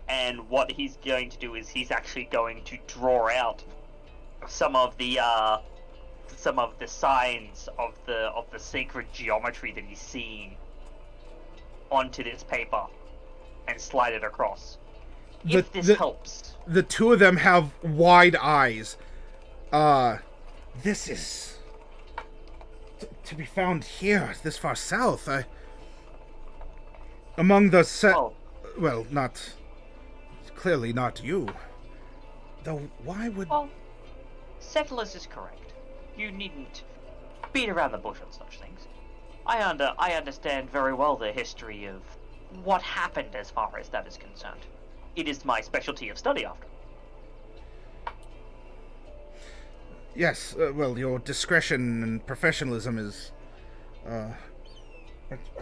And what he's going to do is he's actually going to draw out some of the signs of the sacred geometry that he's seen onto this paper and slide it across. If this helps. The two of them have wide eyes. This is to be found here, this far south. Among the well, not clearly not you. Though why would? Well, settlers is correct. You needn't beat around the bush on such things. I understand very well the history of what happened as far as that is concerned. It is my specialty of study, after. Yes, well, your discretion and professionalism is... Are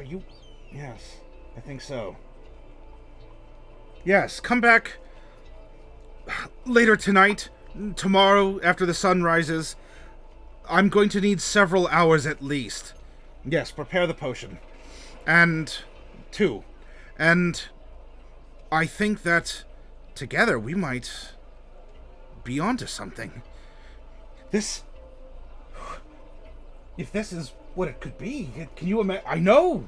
you... Yes, I think so. Yes, come back later tonight, tomorrow after the sun rises. I'm going to need several hours at least. Yes, prepare the potion. And... 2. And... I think that together we might be onto something. This... If this is what it could be, can you imagine? I know!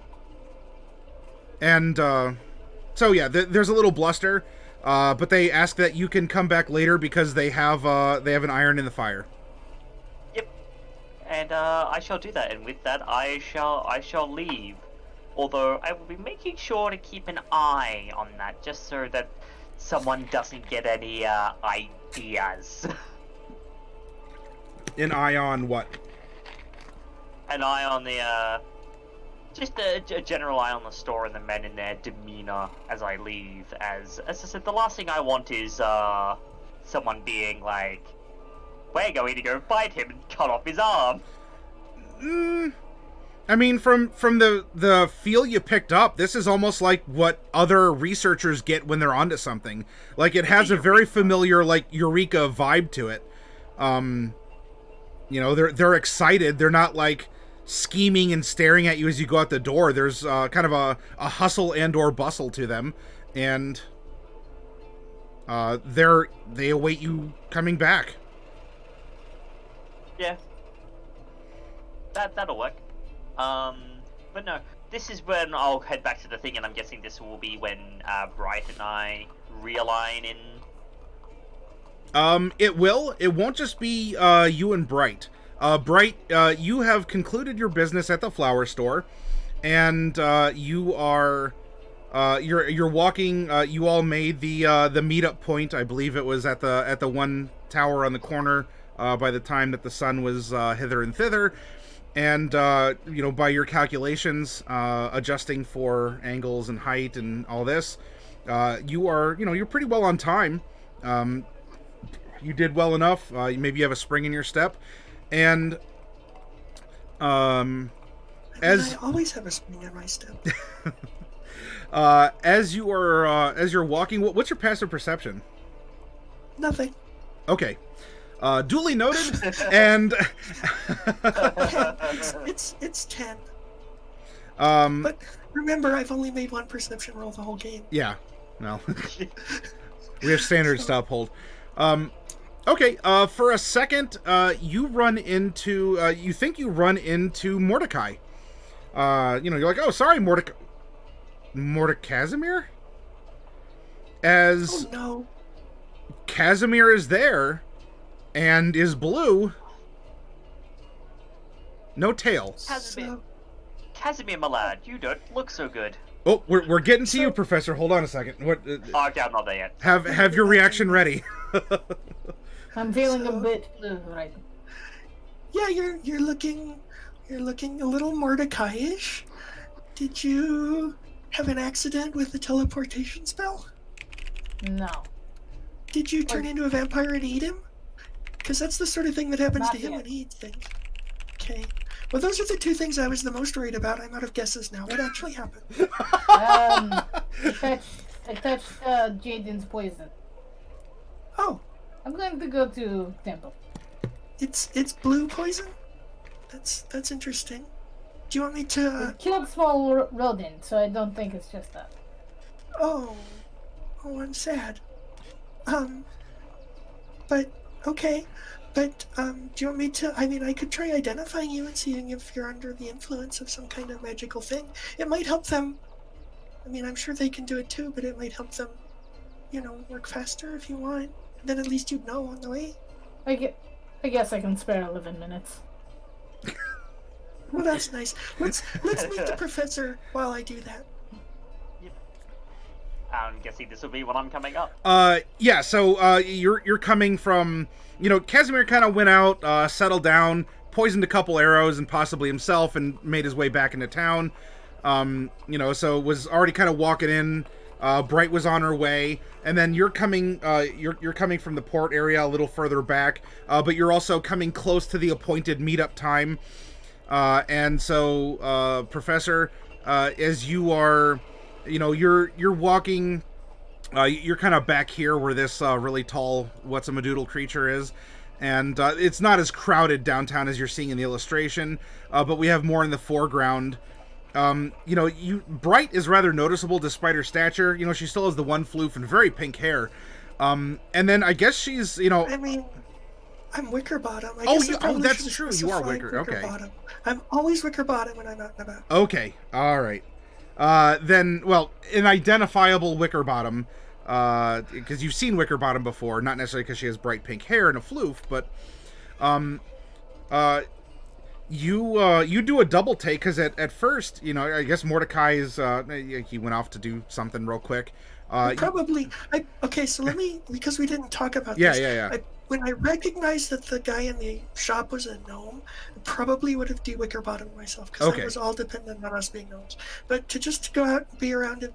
And, so yeah, there's a little bluster, but they ask that you can come back later because they have an iron in the fire. Yep. And, I shall do that, and with that, I shall leave Although I will be making sure to keep an eye on that, just so that someone doesn't get any ideas. An eye on what? An eye on the just a general eye on the store and the men in their demeanor as I leave. As I said, the last thing I want is someone being like, "We're going to go fight him and cut off his arm." I mean, from the feel you picked up, this is almost like what other researchers get when they're onto something. Like, it has a very familiar, like, Eureka vibe to it. You know, they're excited. They're not, like, scheming and staring at you as you go out the door. There's kind of a hustle and or bustle to them. And they await you coming back. Yeah. That'll work. But no, this is when I'll head back to the thing, and I'm guessing this will be when Bright and I realign in. It will. It won't just be you and Bright. Bright, you have concluded your business at the flower store, and you are you're walking. You all made the meetup point. I believe it was at the one tower on the corner. By the time that the sun was hither and thither. And, you know, by your calculations, adjusting for angles and height and all this, you are, you know, you're pretty well on time. You did well enough. Maybe you have a spring in your step. And, I always have a spring in my step. as you're walking, what's your passive perception? Nothing. Okay. Duly noted, and it's 10. But remember, I've only made one perception roll the whole game. Yeah, well, we have standards to uphold. Okay, for a second, you run into, you think you run into Mordecai. You know, you're like, oh, sorry, Casimir? As oh no, Casimir is there. And is blue. No tail. Casimir, my lad, you don't look so good. Oh, we're getting to you, Professor. Hold on a second. What? Okay, I'm not there yet. Have your reaction ready. I'm feeling a bit blue right. Yeah, you're looking a little Mordecai-ish. Did you have an accident with the teleportation spell? No. Did you turn into a vampire and eat him? Because that's the sort of thing that happens Not to him yet. when he eats things. Okay. Well, those are the two things I was the most worried about. I'm out of guesses now. What actually happened? I touched Jaiden's poison. Oh, I'm going to go to temple. it's blue poison? That's interesting. Do you want me to... It killed small rodent, so I don't think it's just that. Oh, I'm sad. But, okay. But, do you want me to... I mean, I could try identifying you and seeing if you're under the influence of some kind of magical thing. It might help them... I mean, I'm sure they can do it too, but it might help them, you know, work faster if you want. Then at least you'd know on the way. I guess I can spare 11 minutes. Well, that's nice. Let's meet the professor while I do that. Yep. I'm guessing this will be when I'm coming up. Yeah. So, you're coming from, you know, Casimir kind of went out, settled down, poisoned a couple arrows and possibly himself, and made his way back into town. You know, so was already kind of walking in. Bright was on her way, and then you're coming. You're coming from the port area a little further back, but you're also coming close to the appointed meetup time. And so, Professor, as you are, you know, you're walking, you're kind of back here where this really tall what's-a-madoodle creature is, and it's not as crowded downtown as you're seeing in the illustration, but we have more in the foreground. You know, Bright is rather noticeable despite her stature. You know, she still has the one floof and very pink hair. And then I guess she's, you know... I mean, I'm Wickerbottom. That's true. You are Wicker. Okay. I'm always Wickerbottom when I'm out and about. Okay. All right. Then, well, an identifiable Wickerbottom, because you've seen Wickerbottom before, not necessarily because she has bright pink hair and a floof, but, You do a double take because at first, I guess Mordecai is he went off to do something real quick. Probably. Okay, so let me, because we didn't talk about Yeah, this. yeah, yeah. When I recognized that the guy in the shop was a gnome, I probably would have de-wicker bottomed myself because Okay. that was all dependent on us being gnomes. But to just go out and be around in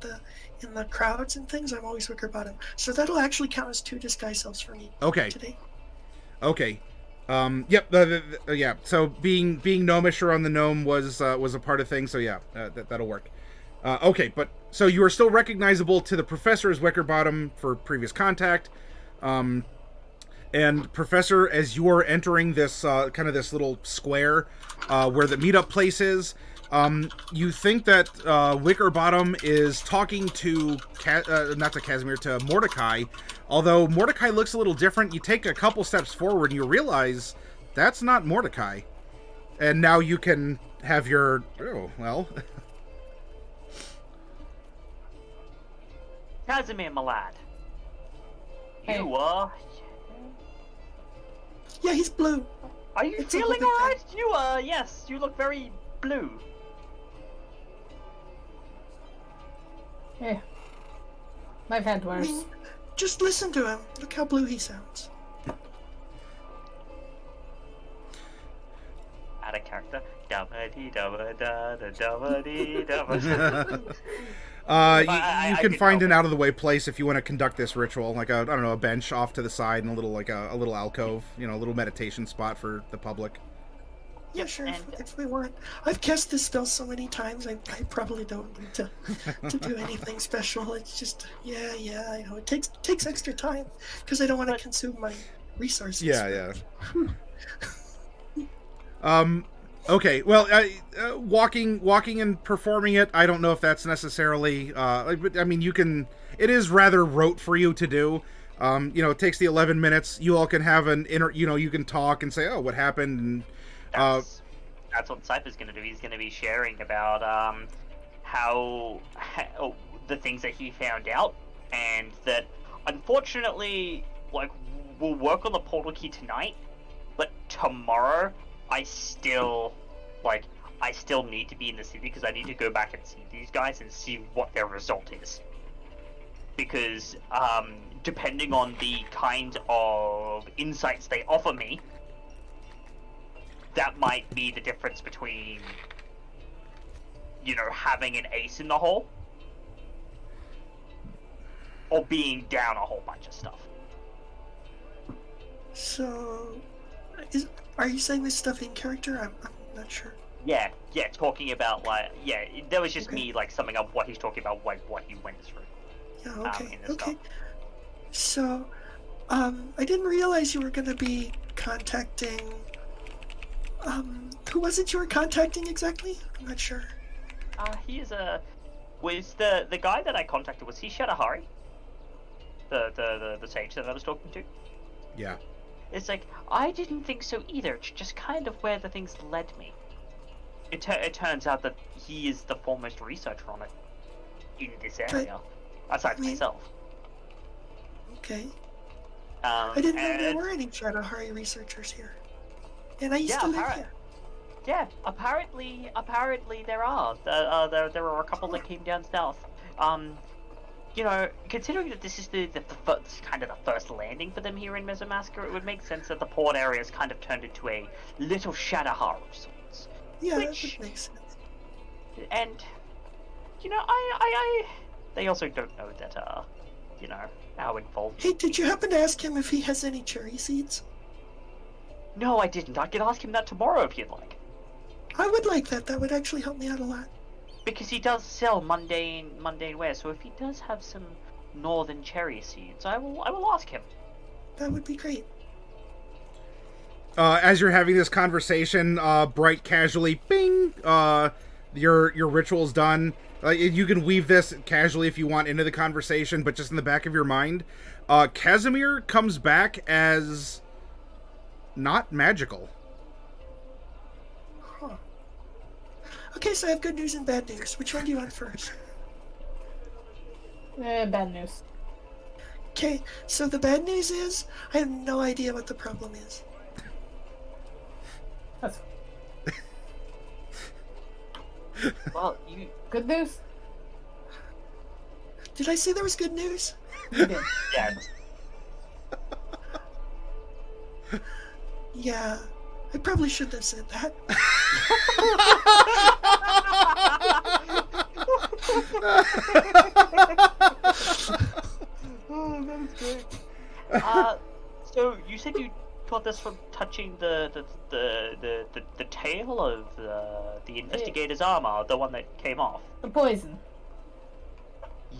the crowds and things, I'm always wicker bottom. So that'll actually count as 2 disguise selves for me today. Okay. Yep. Yeah. So being gnomish around the gnome was a part of things. So yeah, that'll work. Okay, but so you are still recognizable to the professor as Wickerbottom for previous contact. And Professor, as you are entering this kind of this little square where the meetup place is, you think that Wickerbottom is talking to not to Casimir, to Mordecai. Although Mordecai looks a little different, you take a couple steps forward and you realize that's not Mordecai. And now you can have your Casimir, my lad. Hey. You are. Yeah, he's blue. Are you It's a feeling whole big alright? You are. Yes, you look very blue. Yeah. I've had I worse. mean, just listen to him. Look how blue he sounds. Out of character. Da-ba-dee-da-ba-da-da-da-ba-dee-da-ba. You can could find help an it. out of the way place if you want to conduct this ritual, like I don't know, a bench off to the side and a little a little alcove, a little meditation spot for the public. Yeah, sure, and- if we want. I've cast this spell so many times, I probably don't need to do anything special. It's just, yeah, I know. It takes extra time, because I don't want to consume my resources. Yeah. Okay. Well, walking and performing it, I don't know if that's necessarily. But I mean, you can. It is rather rote for you to do. It takes the 11 minutes. You all can have an inner. You can talk and say, "Oh, what happened?" And that's what Cypher's going to do. He's going to be sharing about how the things that he found out, and that unfortunately, we'll work on the portal key tonight, but tomorrow I still need to be in the city because I need to go back and see these guys and see what their result is. Because depending on the kind of insights they offer me, that might be the difference between, having an ace in the hole or being down a whole bunch of stuff. So, are you saying this stuff in character? I'm not sure. Yeah, talking about, that was just me, summing up what he's talking about, what he went through. Yeah, okay, in this okay. stuff. So, I didn't realize you were going to be contacting... who was it you were contacting exactly? I'm not sure. Was the guy that I contacted, was he Shadahari? The sage that I was talking to? yeah. It's I didn't think so either. It's just kind of where the things led me. It turns out that he is the foremost researcher on it in this area, aside from myself. Okay. I didn't know there and- were any Shadowhari researchers here. And I used Yeah, to live here. Yeah, apparently there are. There are a couple that came down south. Considering that this is the kind of the first landing for them here in Mesomasker, it would make sense that the port area has kind of turned into a little Shadowhar of sorts. Yeah, that Which- would make sense. And, they also don't know that, how involved. Hey, did you happen to ask him if he has any cherry seeds? No, I didn't. I could ask him that tomorrow if you'd like. I would like that. That would actually help me out a lot. Because he does sell mundane wares, so if he does have some northern cherry seeds, I will ask him. That would be great. As you're having this conversation, Bright casually, bing, your ritual's done. You can weave this casually if you want into the conversation, but just in the back of your mind, Casimir comes back as not magical. Huh. Okay, so I have good news and bad news. Which one do you want first? Bad news. Okay, so the bad news is I have no idea what the problem is. That's Well, you... Good news? Did I say there was good news? You did. Yes. Yeah, I probably shouldn't have said that. Oh, that is great. So you said you got this from touching the tail of the investigator's armor, the one that came off. The poison.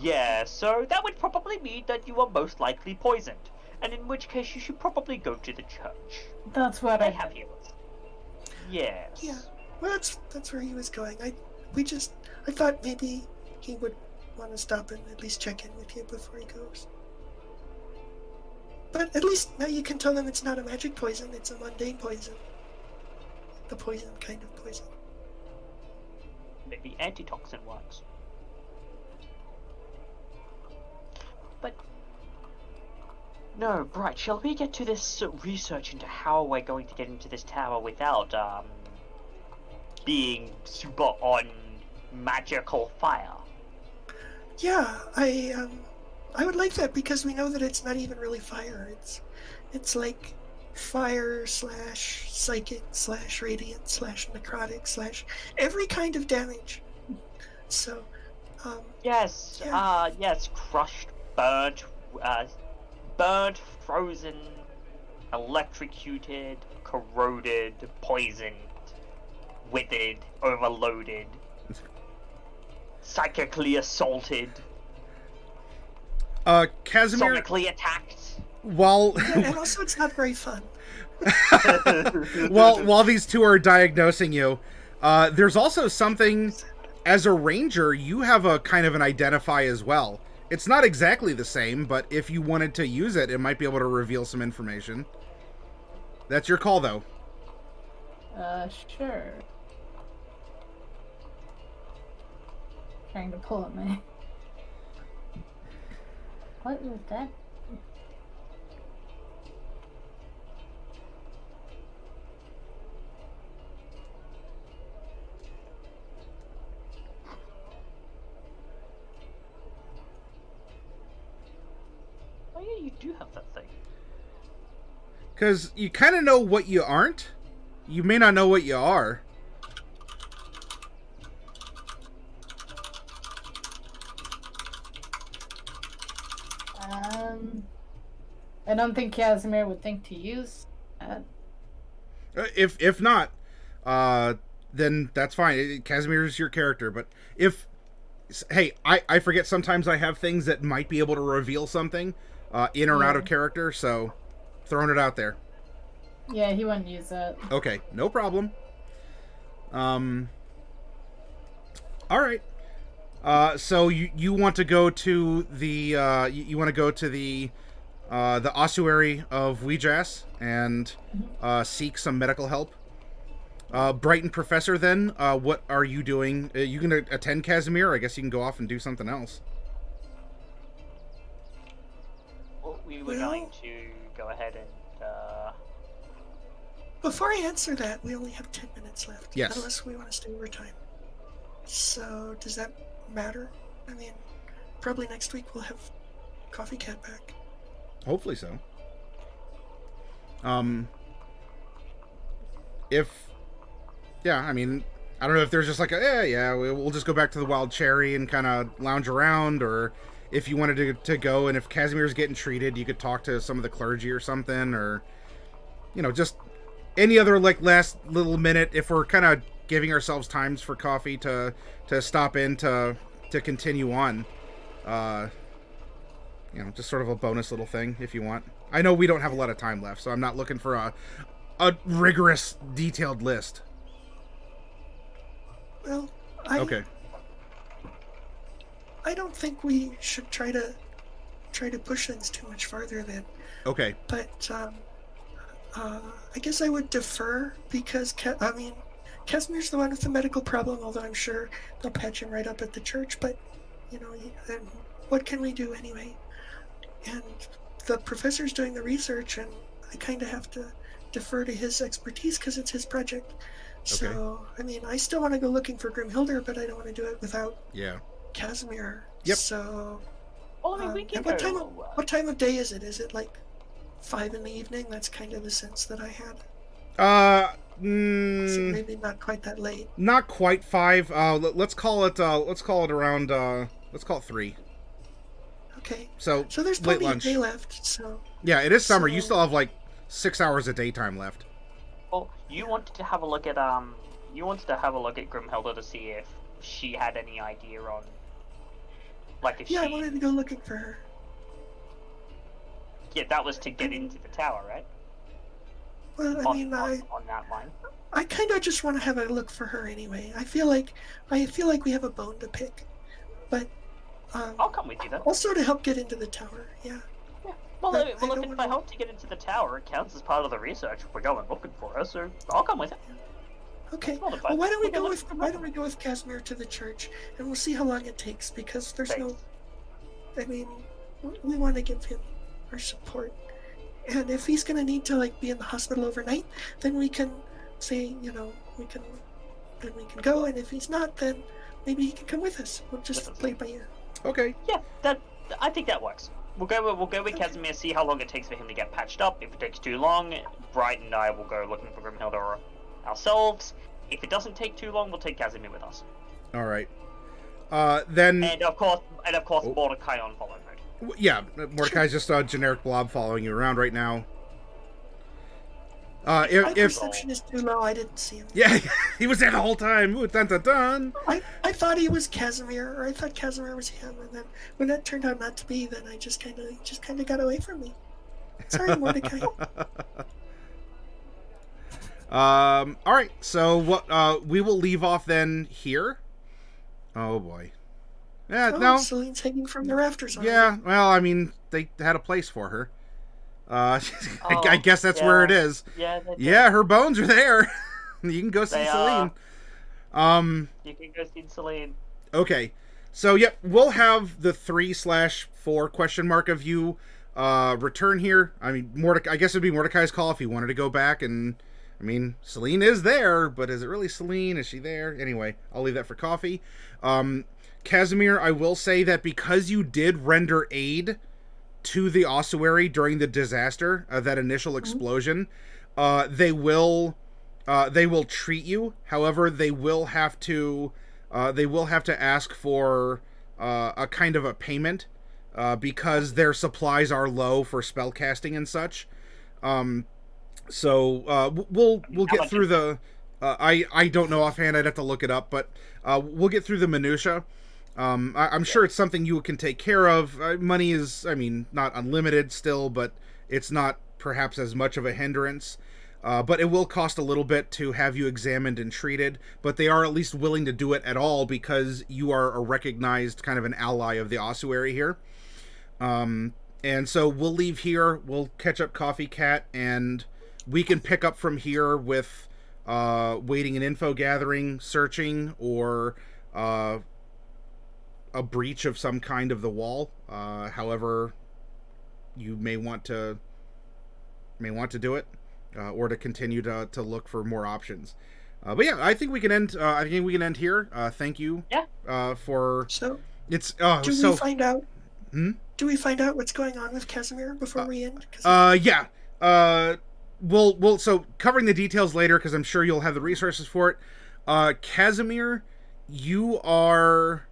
Yeah, so that would probably mean that you are most likely poisoned, and in which case you should probably go to the church. That's what They I have healers. Yes. Yeah, well, that's where he was going. I thought maybe he would want to stop and at least check in with you before he goes. But at least now you can tell them it's not a magic poison, it's a mundane poison. The poison kind of poison. Maybe antitoxin works. But no, right, shall we get to this research into how we're going to get into this tower without being super on magical fire? Yeah, I would like that because we know that it's not even really fire. It's like fire / psychic / radiant / necrotic / every kind of damage. So, Yes, yeah. yes, crushed, burnt, frozen, electrocuted, corroded, poisoned, withered, overloaded, psychically assaulted, Casimir, sonically attacked. while And also it's not very fun. while these two are diagnosing you, there's also something. As a ranger, you have a kind of an identify as well. It's not exactly the same, but if you wanted to use it, it might be able to reveal some information. That's your call, though. Sure. Trying to pull up my... What is that? Oh yeah, you do have that thing. Because you kind of know what you aren't. You may not know what you are. I don't think Casimir would think to use that. If not, then that's fine. Casimir's your character, but if... Hey, I forget sometimes I have things that might be able to reveal something in or out of character, so throwing it out there. Yeah, he wouldn't use that. Okay, no problem. All right. So you want to go to the you want to go to the ossuary of Weejas and seek some medical help. Brighton Professor, then, what are you doing? You gonna attend Casimir? I guess you can go off and do something else. Well, we were going to go ahead and Before I answer that, we only have 10 minutes left. Yes. Unless we want to stay over time. So, does that matter? I mean, probably next week we'll have Coffee Cat back. Hopefully so. Yeah, I mean, I don't know if there's just like we'll just go back to the Wild Cherry and kind of lounge around, or if you wanted to go, and if Casimir's getting treated, you could talk to some of the clergy or something, or, just any other, like, last little minute, if we're kind of giving ourselves times for coffee to stop in to continue on. Just sort of a bonus little thing, if you want. I know we don't have a lot of time left, so I'm not looking for a rigorous, detailed list. Well, Okay. I don't think we should try to push things too much farther then. Okay. But I guess I would defer because Casimir's the one with the medical problem. Although I'm sure they'll patch him right up at the church. But then what can we do anyway? And the professor's doing the research, and I kind of have to defer to his expertise because it's his project. So, I mean, I still want to go looking for Grimhilder, but I don't want to do it without Casimir. Yep. So, Well, I mean, we can and what time of day is it? Is it like 5 in the evening? That's kind of the sense that I had. So maybe not quite that late. Not quite 5. Let's call it around. Let's call it 3. Okay. So there's late plenty of lunch. day left. So. Yeah, it is summer. You still have like 6 hours of daytime left. Well, you wanted to have a look at Grimhilda to see if she had any idea on, like, if she. I wanted to go looking for her. Yeah, that was to get into the tower, right? Well, I mean, on that line. I kind of just want to have a look for her anyway. I feel like we have a bone to pick, but I'll come with you then. Also to help get into the tower. Yeah. Well, if I help to get into the tower, it counts as part of the research if we're going looking for her. So I'll come with you. Okay. Well, why don't we go with Casimir to the church, and we'll see how long it takes, because there's no. I mean, we want to give him our support, and if he's gonna need to be in the hospital overnight, then we can say we can go, and if he's not, then maybe he can come with us. We'll just play it by ear. Okay. Yeah, I think that works. We'll go with Casimir, see how long it takes for him to get patched up. If it takes too long, Bright and I will go looking for Grimhilda ourselves. If it doesn't take too long, we'll take Casimir with us. All right. Then. And of course, Mordecai on follow mode. Yeah, Mordecai's just a generic blob following you around right now. My perception is too low. I didn't see him. Yeah, he was there the whole time. Ooh, dun dun dun. I thought he was Casimir, or I thought Casimir was him, and then when that turned out not to be, then I just kind of got away from me. Sorry, Mordecai. All right. So what? We will leave off then here. Oh boy. Yeah. No. Celine's hanging from the rafters. Yeah. Well, I mean, they had a place for her. I guess that's where it is. Yeah, her bones are there. You can go see Celine. You can go see Celine. Okay. So, yep, we'll have the 3/4 question mark of you return here. I mean, I guess it'd be Mordecai's call if he wanted to go back. And, I mean, Celine is there, but is it really Celine? Is she there? Anyway, I'll leave that for coffee. Casimir, I will say that because you did render aid to the ossuary during the disaster, that initial explosion, they will treat you. However, they will have to ask for a kind of a payment because their supplies are low for spell casting and such. So we'll get through the. I don't know offhand. I'd have to look it up, but we'll get through the minutia. I'm sure it's something you can take care of. Money is, I mean, not unlimited still, but it's not perhaps as much of a hindrance. But it will cost a little bit to have you examined and treated, but they are at least willing to do it at all because you are a recognized kind of an ally of the ossuary here. And so we'll leave here. We'll catch up Coffee Cat, and we can pick up from here with waiting and info gathering, searching, or a breach of some kind of the wall. However, you may want to do it, or to continue to look for more options. But yeah, I think we can end. I think we can end here. Thank you. Yeah. For so it's. Do we find out? Do we find out what's going on with Casimir before we end? Yeah. We'll so covering the details later because I'm sure you'll have the resources for it. Casimir, you are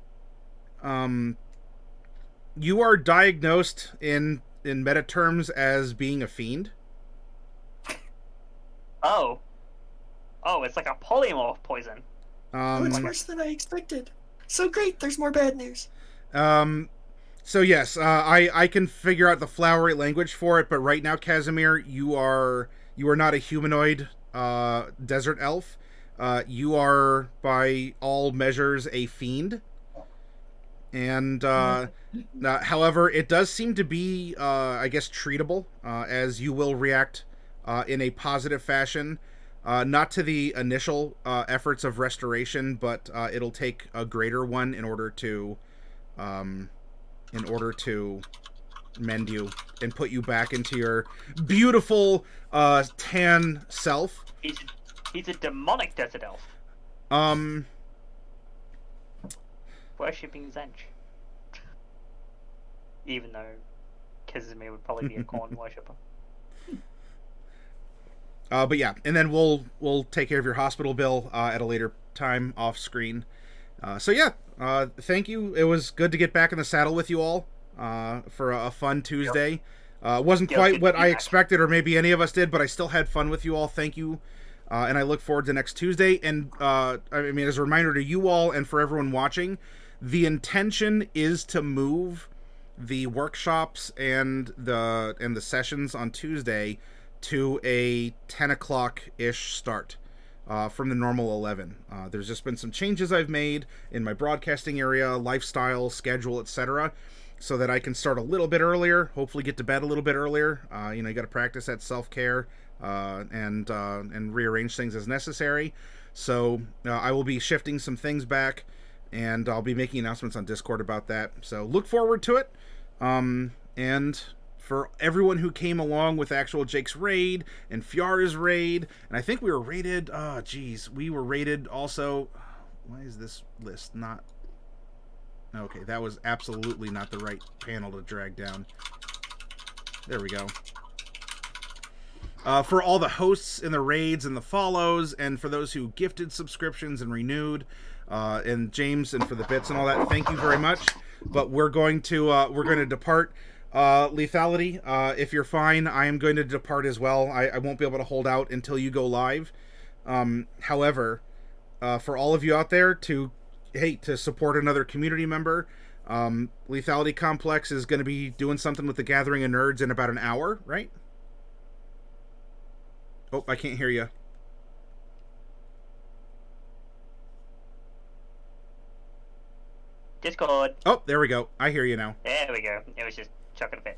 diagnosed in meta terms as being a fiend. Oh, it's like a polymorph poison. It's worse than I expected. So great, there's more bad news. So yes, I can figure out the flowery language for it, but right now, Casimir, you are not a humanoid desert elf. You are, by all measures, a fiend. And however, it does seem to be, I guess, treatable, as you will react in a positive fashion. Not to the initial efforts of restoration, but it'll take a greater one in order to mend you and put you back into your beautiful tan self. He's a demonic desert elf. Worshipping Zench. Even though Kazimir would probably be a corn worshipper. But yeah, and then we'll take care of your hospital bill at a later time off screen. So yeah, thank you. It was good to get back in the saddle with you all for a fun Tuesday. Wasn't quite what I expected, or maybe any of us did, but I still had fun with you all. Thank you. And I look forward to next Tuesday. And I mean, as a reminder to you all and for everyone watching, the intention is to move the workshops and the sessions on Tuesday to a 10 o'clock-ish start from the normal 11. There's just been some changes I've made in my broadcasting area, lifestyle, schedule, etc., so that I can start a little bit earlier, hopefully get to bed a little bit earlier. You got to practice that self-care and rearrange things as necessary. So I will be shifting some things back, and I'll be making announcements on Discord about that. So look forward to it. And for everyone who came along with actual Jake's raid and Fiara's raid, and I think we were rated, we were rated also. Why is this list not? Okay, that was absolutely not the right panel to drag down. There we go. For all the hosts in the raids and the follows, and for those who gifted subscriptions and renewed, and James, and for the bits and all that, thank you very much. But we're going to depart. Lethality, if you're fine, I am going to depart as well. I won't be able to hold out until you go live. However, for all of you out there to support another community member, Lethality Complex is going to be doing something with the Gathering of Nerds in about an hour, right? Oh, I can't hear you. Discord. Oh, there we go. I hear you now. There we go. It was just chucking a bit.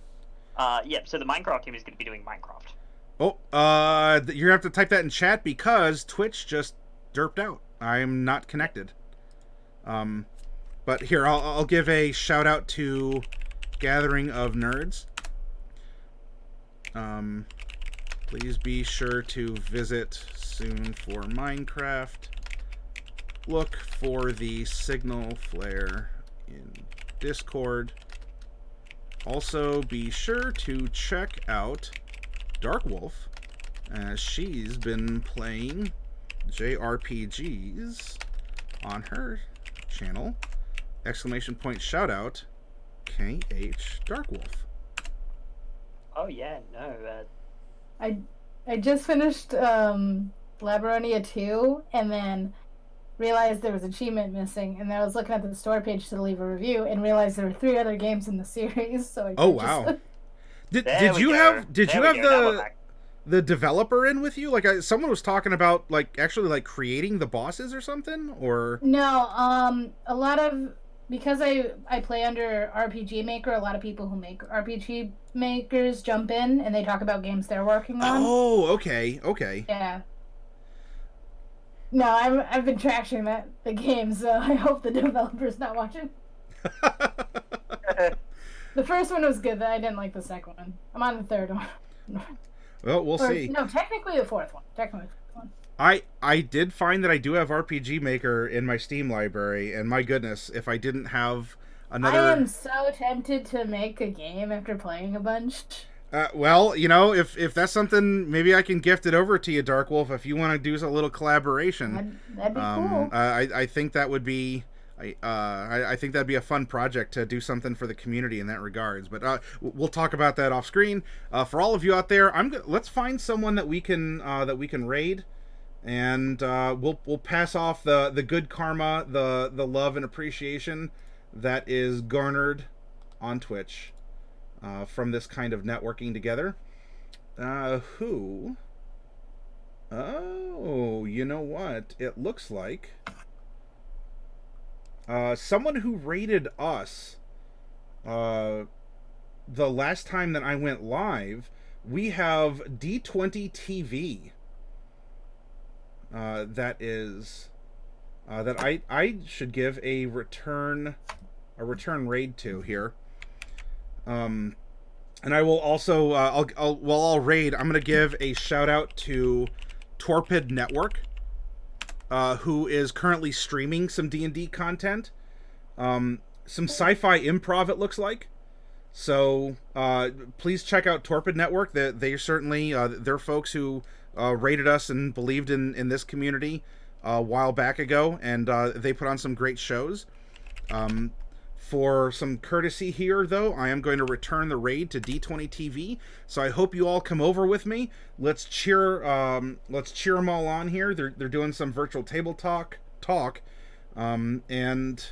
Yep, so the Minecraft team is going to be doing Minecraft. Oh, you're going to have to type that in chat because Twitch just derped out. I'm not connected. But here, I'll give a shout out to Gathering of Nerds. Please be sure to visit soon for Minecraft. Look for the signal flare in Discord. Also, be sure to check out Darkwolf, as she's been playing JRPGs on her channel. Exclamation point shout out KH Darkwolf. Oh yeah, no. I just finished Labyrinthia 2, and then realized there was an achievement missing, and then I was looking at the store page to leave a review and realized there were 3 other games in the series. So I wow. Did you have the developer in with you? Like someone was talking about actually creating the bosses or something, or no? A lot of, because I play under RPG Maker, a lot of people who make RPG makers jump in and they talk about games they're working on. Oh, okay. Yeah. No, I've been trashing the game, so I hope the developer's not watching. The first one was good, but I didn't like the second one. I'm on the third one. Well, we'll see. No, technically the fourth one. I did find that I do have RPG Maker in my Steam library, and my goodness, if I didn't have another... I am so tempted to make a game after playing a bunch. Well, if that's something, maybe I can gift it over to you, Darkwolf, if you want to do a little collaboration. That'd be cool. I think that would be... I think that'd be a fun project to do something for the community in that regards. But we'll talk about that off screen. For all of you out there, let's find someone that we can raid, and we'll pass off the good karma, the love and appreciation that is garnered on Twitch from this kind of networking together. Who? Oh, you know what? It looks like someone who raided us the last time that I went live. We have D20 TV that is that I should give a return raid to here. And I will also I'll raid. I'm gonna give a shout out to Torpid Network, who is currently streaming some D&D content. Some sci-fi improv, it looks like. So please check out Torpid Network. They certainly, they're folks who rated us and believed in this community a while back ago, and they put on some great shows. For some courtesy here, though, I am going to return the raid to D20 TV. So I hope you all come over with me. Let's cheer them all on here. They're doing some virtual table talk, and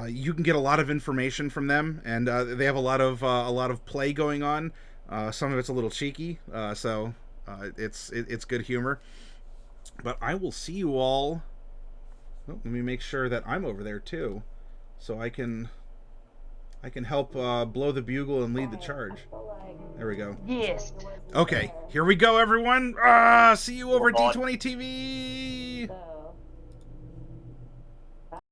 you can get a lot of information from them, and they have a lot of play going on. Some of it's a little cheeky, so it's good humor. But I will see you all. Oh, let me make sure that I'm over there too, so I can help blow the bugle and lead the charge. There we go. Yes. Okay, here we go, everyone. See you over D20 TV.